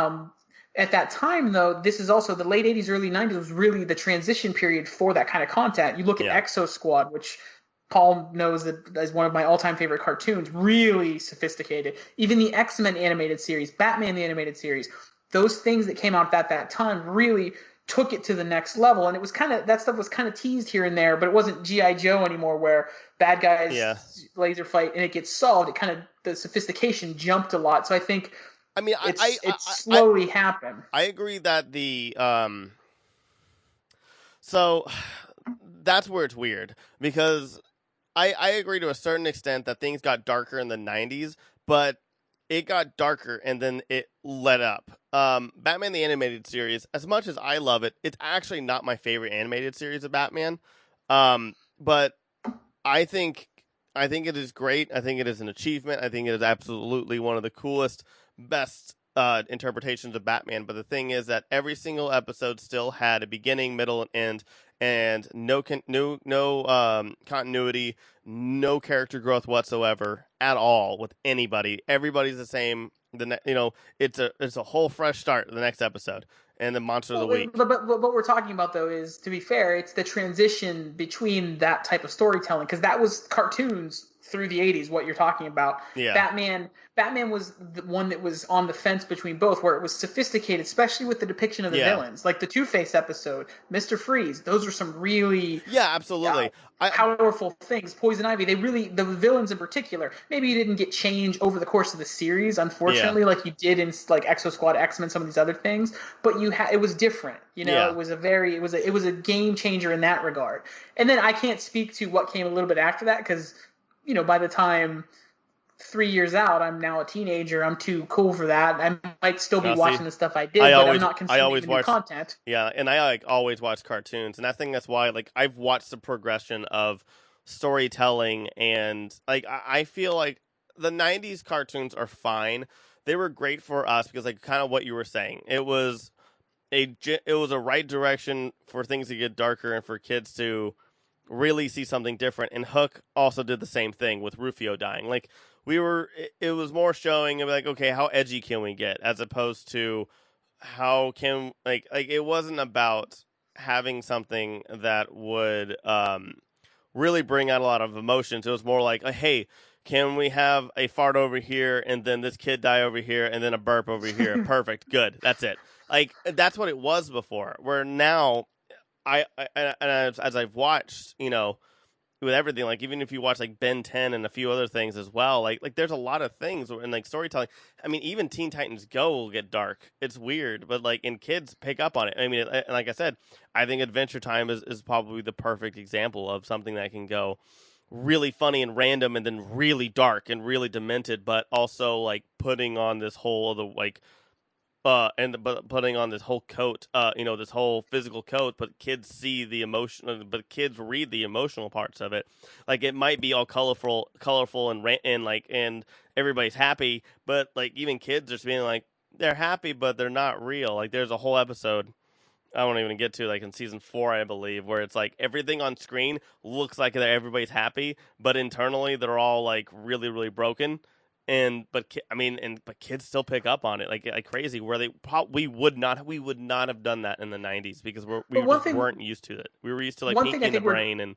at that time, though, this is also the late 80s, early 90s was really the transition period for that kind of content. You look at Exo Squad, which Paul knows that as one of my all-time favorite cartoons, really sophisticated. Even the X-Men animated series, Batman the animated series, those things that came out at that time really took it to the next level. And it was that stuff was kind of teased here and there, but it wasn't G.I. Joe anymore where bad guys laser fight and it gets solved. The sophistication jumped a lot. So I think it slowly happened. I agree that so that's where it's weird, because I agree to a certain extent that things got darker in the 90s, but it got darker and then it let up. Batman the Animated Series, as much as I love it, it's actually not my favorite animated series of Batman. But I think it is great. I think it is an achievement. I think it is absolutely one of the coolest, best interpretations of Batman. But the thing is that every single episode still had a beginning, middle, and end, and no continuity, no character growth whatsoever at all with anybody. Everybody's the same. It's a whole fresh start the next episode, and the monster of the week. But what we're talking about, though, is, to be fair, it's the transition between that type of storytelling, because that was cartoons through the 80s, what you're talking about. Yeah. Batman was the one that was on the fence between both, where it was sophisticated, especially with the depiction of the villains. Like the Two-Face episode, Mr. Freeze, those are some really absolutely powerful things. Poison Ivy, the villains in particular, maybe you didn't get change over the course of the series, unfortunately, like you did in like Exo Squad, X-Men, some of these other things, but it was different. It was a game changer in that regard. And then I can't speak to what came a little bit after that, because by the time 3 years out, I'm now a teenager. I'm too cool for that. I might still be watching the stuff I did, but I'm not consuming the new content. Yeah, and I always watch cartoons, and I think that's why I've watched the progression of storytelling, and I feel like the 90s cartoons are fine. They were great for us because kind of what you were saying. It was a right direction for things to get darker and for kids to really see something different. And Hook also did the same thing with Rufio dying. it was more showing of like, okay, how edgy can we get, as opposed to how can like it wasn't about having something that would really bring out a lot of emotions. It was more like, hey, can we have a fart over here and then this kid die over here and then a burp over here? Perfect, good, that's it. Like that's what it was before. Where now, as I've watched, with everything, like even if you watch like Ben 10 and a few other things as well, like there's a lot of things in like storytelling. I mean, even Teen Titans Go will get dark. It's weird, but like and kids pick up on it. I mean, like I said, I think Adventure Time is probably the perfect example of something that can go really funny and random and then really dark and really demented, but also like putting on this whole other like but putting on this whole coat, this whole physical coat, but kids see the emotion, but kids read the emotional parts of it. Like it might be all colorful and everybody's happy, but like even kids are just being like they're happy, but they're not real. Like there's a whole episode I won't even get to, like in season 4, I believe, where it's like everything on screen looks like everybody's happy, but internally they're all like really, really broken. But kids still pick up on it like crazy. Where we would not have done that in the 90s because we weren't used to it. We were used to like Pinky in the Brain and.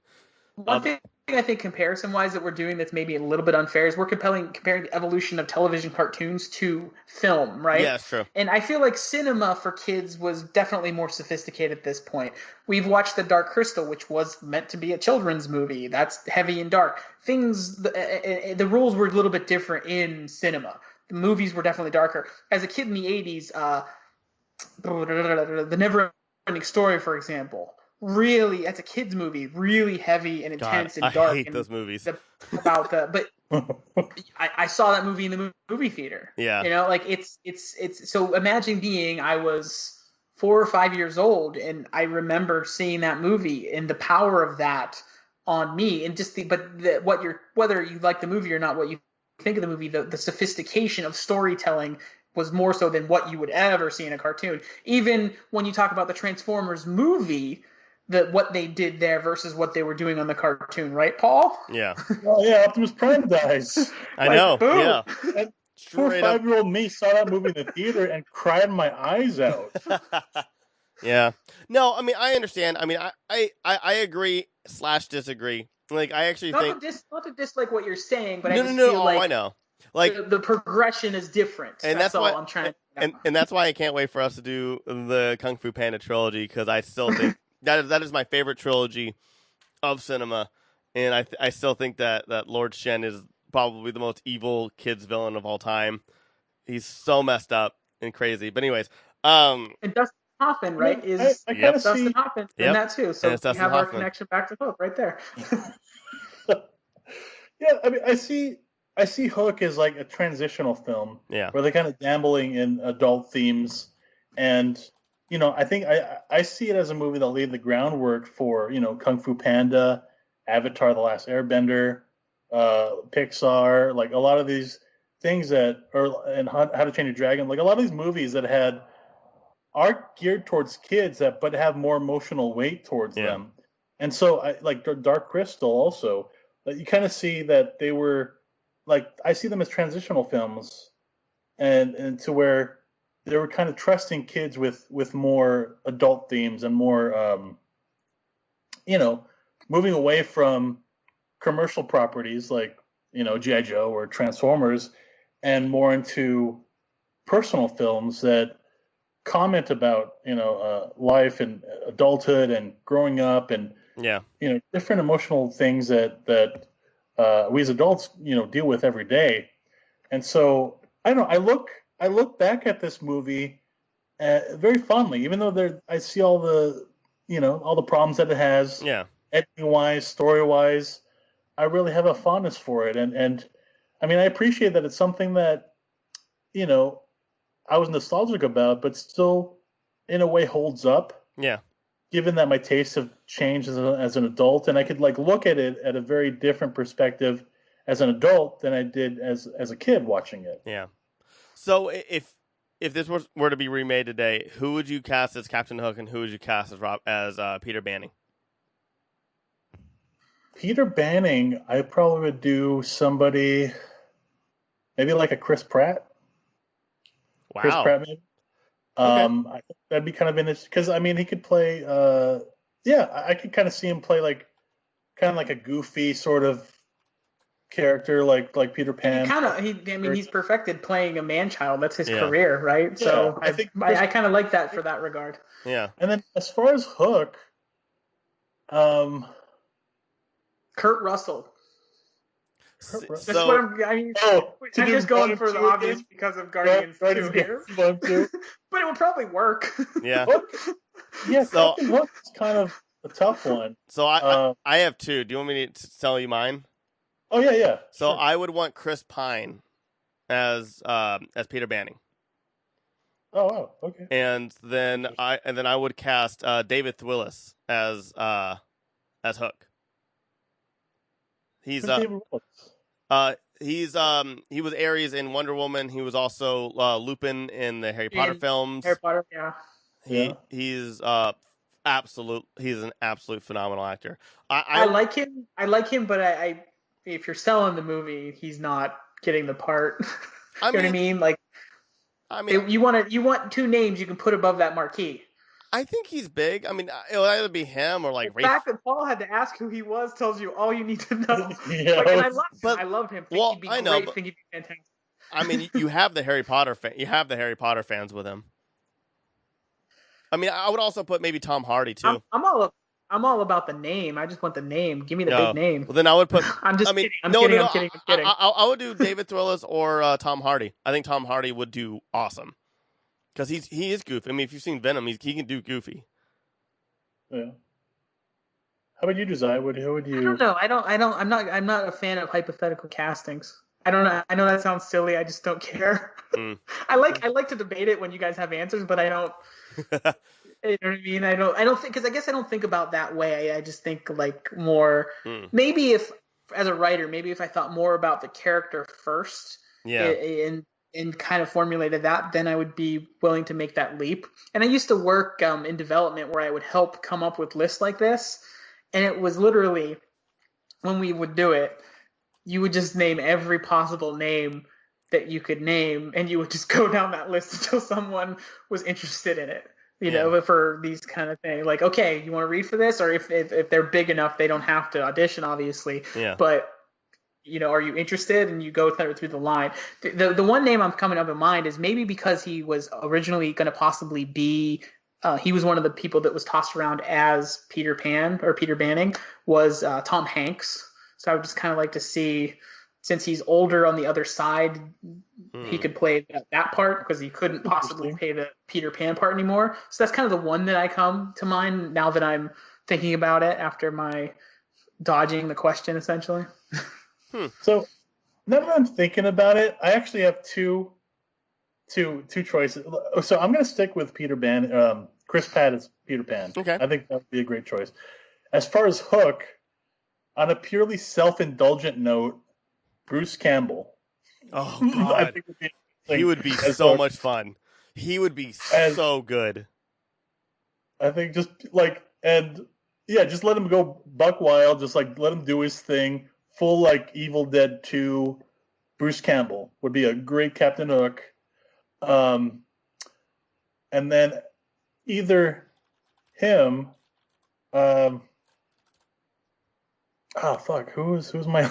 One thing I think comparison-wise that we're doing that's maybe a little bit unfair is we're comparing the evolution of television cartoons to film, right? Yeah, that's true. And I feel like cinema for kids was definitely more sophisticated at this point. We've watched The Dark Crystal, which was meant to be a children's movie. That's heavy and dark. The rules were a little bit different in cinema. The movies were definitely darker. As a kid in the 80s, The Neverland Story, for example, really, that's a kid's movie, really heavy and intense and dark. I hate those movies. But I saw that movie in the movie theater. Yeah. It's so imagine I was 4 or 5 years old and I remember seeing that movie and the power of that on me and just whether you like the movie or not, what you think of the movie, the sophistication of storytelling was more so than what you would ever see in a cartoon. Even when you talk about the Transformers movie, what they did there versus what they were doing on the cartoon, right, Paul? Yeah. Oh yeah, Optimus Prime dies. I know. Boom. Yeah. And poor 5-year-old me saw that movie in the theater and cried my eyes out. Yeah. No, I mean I understand. I mean I agree / disagree. Like I actually think not to dislike what you're saying, but no. I know. Like the progression is different. And that's why I'm trying. And that's why I can't wait for us to do the Kung Fu Panda trilogy because I still think. That is my favorite trilogy of cinema, and I still think that Lord Shen is probably the most evil kids villain of all time. He's so messed up and crazy. But anyways, and Dustin Hoffman, right? I Dustin Hoffman in that too. So we have our connection back to Hook right there. Yeah, I mean, I see Hook as like a transitional film, where they're kind of dabbling in adult themes and. I think I see it as a movie that'll lay the groundwork for, Kung Fu Panda, Avatar: The Last Airbender, Pixar, like a lot of these things and How to Train Your Dragon, like a lot of these movies that are geared towards kids but have more emotional weight towards them. And so I like Dark Crystal also, you kind of see that they were like, I see them as transitional films and to where they were kind of trusting kids with more adult themes and more, moving away from commercial properties like, G.I. Joe or Transformers and more into personal films that comment about, life and adulthood and growing up and, different emotional things that we as adults, deal with every day. And so, I don't know, I look back at this movie very fondly, even though I see all the, all the problems that it has, editing-wise, story-wise. I really have a fondness for it, and I mean, I appreciate that it's something that, I was nostalgic about, but still, in a way, holds up. Yeah. Given that my tastes have changed as an adult, and I could look at it at a very different perspective as an adult than I did as a kid watching it. Yeah. So if this were to be remade today, who would you cast as Captain Hook and who would you cast as Peter Banning? Peter Banning, I probably would do somebody. maybe like a Chris Pratt. Wow. Chris Pratt, maybe. Okay. I think that'd be kind of interesting because I mean he could play. I could kind of see him play like kind of like a goofy sort of character, like Peter Pan. He's perfected playing a man-child. That's his career, right? Yeah, so I kind of like that for that regard. Yeah. And then as far as Hook, Kurt Russell. That's what I'm just going for the obvious because of Guardians 2 here. But it would probably work. Yeah. So Hook's kind of a tough one. So I have two. Do you want me to tell you mine? Oh yeah. So sure. I would want Chris Pine as Peter Banning. Oh wow, okay. And then I would cast David Thewlis as Hook. He was Ares in Wonder Woman. He was also Lupin in the Harry Potter films. Harry Potter, yeah. He's an absolute phenomenal actor. I like him. But I if you're selling the movie, he's not getting the part. You know what I mean? Like, you want two names you can put above that marquee. I think he's big. I mean, it'll either be him or like. The fact that Paul had to ask who he was tells you all you need to know. And I loved him. He'd be great. Think he'd be fantastic. I mean, you have the Harry Potter fans with him. I mean, I would also put maybe Tom Hardy too. I'm all about the name. I just want the name. Give me the big name. Well, then I would put. I'm kidding. I'm kidding. I would do David Thewlis or Tom Hardy. I think Tom Hardy would do awesome because he is goofy. I mean, if you've seen Venom, he can do goofy. Yeah. How about you, Josiah? Who would you? I don't know. I'm not a fan of hypothetical castings. I don't know. I know that sounds silly. I just don't care. I like to debate it when you guys have answers, but I don't. You know what I mean? I don't think, because I guess I don't think about that way. I just think like more. Maybe if as a writer, if I thought more about the character first, and kind of formulated that, then I would be willing to make that leap. And I used to work in development where I would help come up with lists like this, and it was literally when we would do it, you would just name every possible name that you could name, and you would just go down that list until someone was interested in it. You know, for these kind of things, like, okay, you want to read for this, or if they're big enough, they don't have to audition, obviously. Yeah. But are you interested? And you go through the line. The one name I'm coming up in mind is maybe because he was originally going to possibly be. He was one of the people that was tossed around as Peter Pan or Peter Banning was Tom Hanks. So I would just kind of like to see. Since he's older on the other side, he could play that part because he couldn't possibly play the Peter Pan part anymore. So that's kind of the one that I come to mind now that I'm thinking about it after my dodging the question, essentially. So now that I'm thinking about it, I actually have two choices. So I'm going to stick with Peter Pan. Chris Pratt as Peter Pan. Okay. I think that would be a great choice. As far as Hook, on a purely self-indulgent note, Bruce Campbell. Oh God, he would be so much fun. He would be so good. I think just let him go buck wild. Just like let him do his thing. Full like Evil Dead 2. Bruce Campbell would be a great Captain Hook. And then either him. Who's my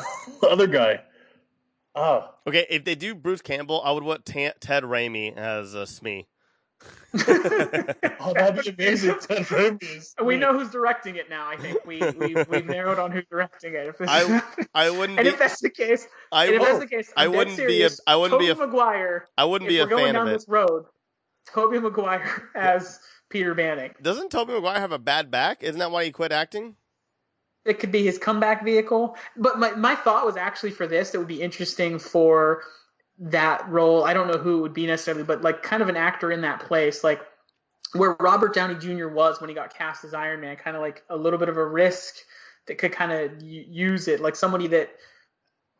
other guy? Okay, if they do Bruce Campbell, I would want Ted Raimi as Smee. That'd be amazing. Ted Raimi is we know who's directing it now. I think we've narrowed on who's directing it. I wouldn't. And if that's the case, I wouldn't be a fan of going down this road, Tobey Maguire as Peter Banning. Doesn't Tobey Maguire have a bad back? Isn't that why he quit acting? It could be his comeback vehicle. But my thought was actually for this, it would be interesting for that role. I don't know who it would be necessarily, but like kind of an actor in that place, like where Robert Downey Jr. was when he got cast as Iron Man, kind of like a little bit of a risk that could kind of use it, like somebody that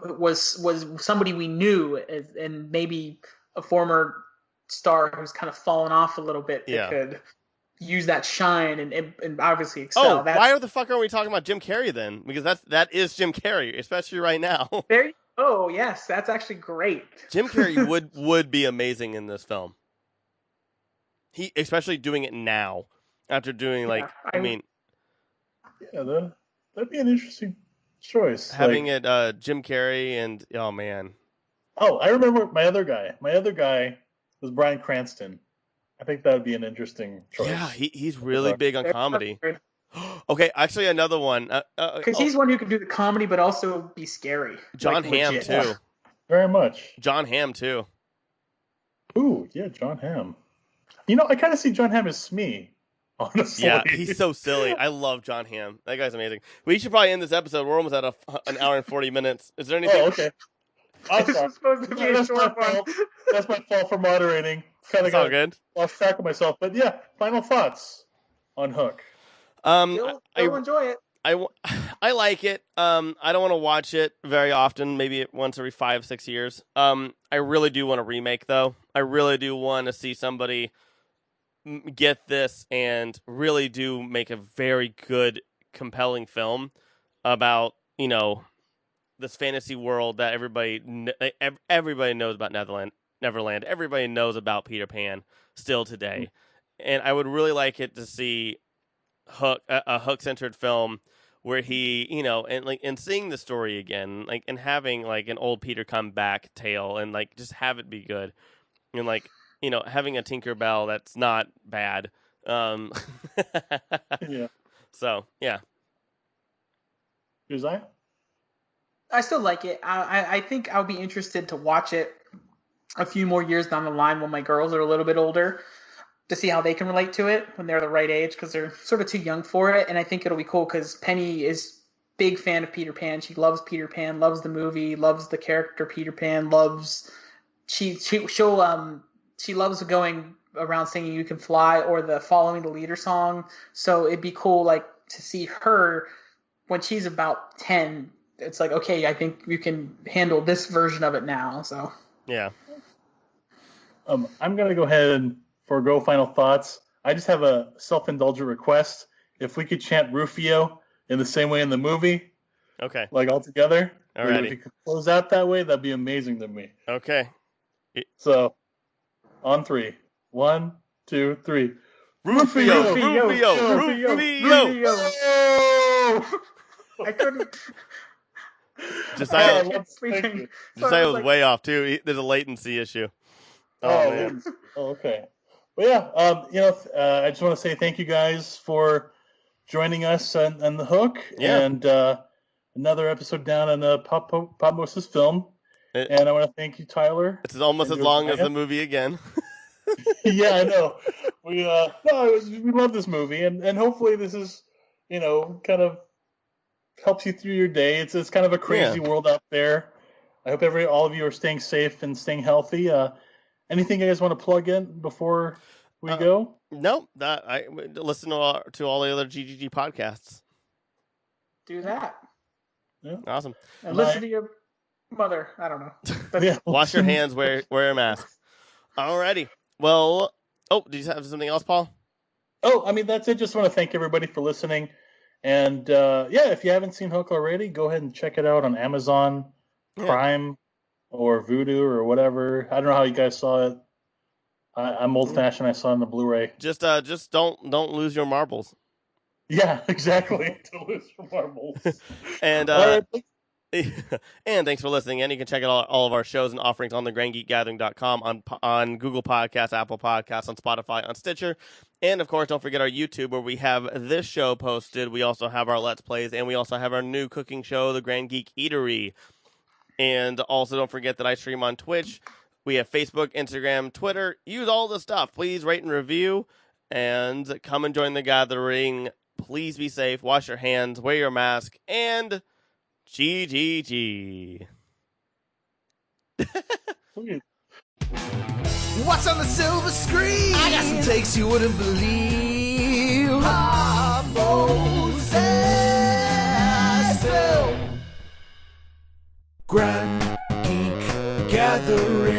was somebody we knew and maybe a former star who's kind of fallen off a little bit that could use that shine and obviously excel. Why the fuck are we talking about Jim Carrey then? Because that is Jim Carrey, especially right now. Oh yes, that's actually great. Jim Carrey would be amazing in this film. He, especially doing it now, after doing that'd be an interesting choice. Having it Jim Carrey and oh man. Oh, I remember my other guy. My other guy was Bryan Cranston. I think that would be an interesting choice. Yeah, he's really big on comedy. Okay, actually another one. Because he's one who can do the comedy but also be scary. John Hamm legit. too. Yeah, very much. John Hamm too. Ooh, yeah, John Hamm. I kind of see John Hamm as Smee, honestly. Yeah, he's so silly. I love John Hamm. That guy's amazing. We should probably end this episode. We're almost at an hour and 40 minutes. Is there anything? Oh, okay. This is supposed to be a short one. That's my fault for moderating. Kind of all good. Lost track of myself. But yeah, final thoughts on Hook. You'll enjoy it. I like it. I don't want to watch it very often, maybe once every 5-6 years. I really do want a remake, though. I really do want to see somebody get this and really do make a very good, compelling film about, this fantasy world that everybody knows about Neverland. Everybody knows about Peter Pan still today. And I would really like it to see a Hook-centered film where he, and seeing the story again, and having an old Peter come back tale and just have it be good, and having a Tinkerbell that's not bad. Yeah. So yeah. Josiah? I still like it. I think I'll be interested to watch it a few more years down the line when my girls are a little bit older, to see how they can relate to it when they're the right age, because they're sort of too young for it. And I think it'll be cool because Penny is big fan of Peter Pan. She loves Peter Pan, loves the movie, loves the character Peter Pan, she loves going around singing "You Can Fly" or the "Following the Leader" song. So it'd be cool to see her when she's about 10. It's okay, I think you can handle this version of it now. So yeah. I'm gonna go ahead and forego final thoughts. I just have a self-indulgent request. If we could chant Rufio in the same way in the movie, okay, all together, alrighty, if we could close out that way, that'd be amazing to me. Okay. So, on 3, 1, 2, 3. Rufio! I couldn't. Josiah was way off too. There's a latency issue. Oh man. Okay. Well, yeah. I just want to say thank you guys for joining us on the Hook, and another episode down on the Popmosis Film. And I want to thank you, Tyler. It's almost as long as the movie again. Yeah, I know. We love this movie, and hopefully this is kind of helps you through your day. It's kind of a crazy world out there. I hope all of you are staying safe and staying healthy. Anything you guys want to plug in before we go? No, I listen to all the other GGG podcasts. Do that. Yeah. Awesome. And listen to your mother. I don't know. Wash your hands. Wear a mask. Alrighty. Well, did you have something else, Paul? Oh, that's it. Just want to thank everybody for listening. And if you haven't seen Hook already, go ahead and check it out on Amazon Prime or Vudu or whatever. I don't know how you guys saw it. I'm old-fashioned. I saw it on the Blu-ray. Just don't lose your marbles. Yeah, exactly. Don't lose your marbles. And and thanks for listening. And you can check out all of our shows and offerings on thegrandgeekgathering.com, on Google Podcasts, Apple Podcasts, on Spotify, on Stitcher. And, of course, don't forget our YouTube, where we have this show posted. We also have our Let's Plays, and we also have our new cooking show, The Grand Geek Eatery. And also don't forget that I stream on Twitch. We have Facebook, Instagram, Twitter. Use all the stuff. Please rate and review, and come and join the gathering. Please be safe. Wash your hands. Wear your mask. And GGG. What's on the silver screen? I got some takes you wouldn't believe. Popmosis Film. Grand Geek Gathering.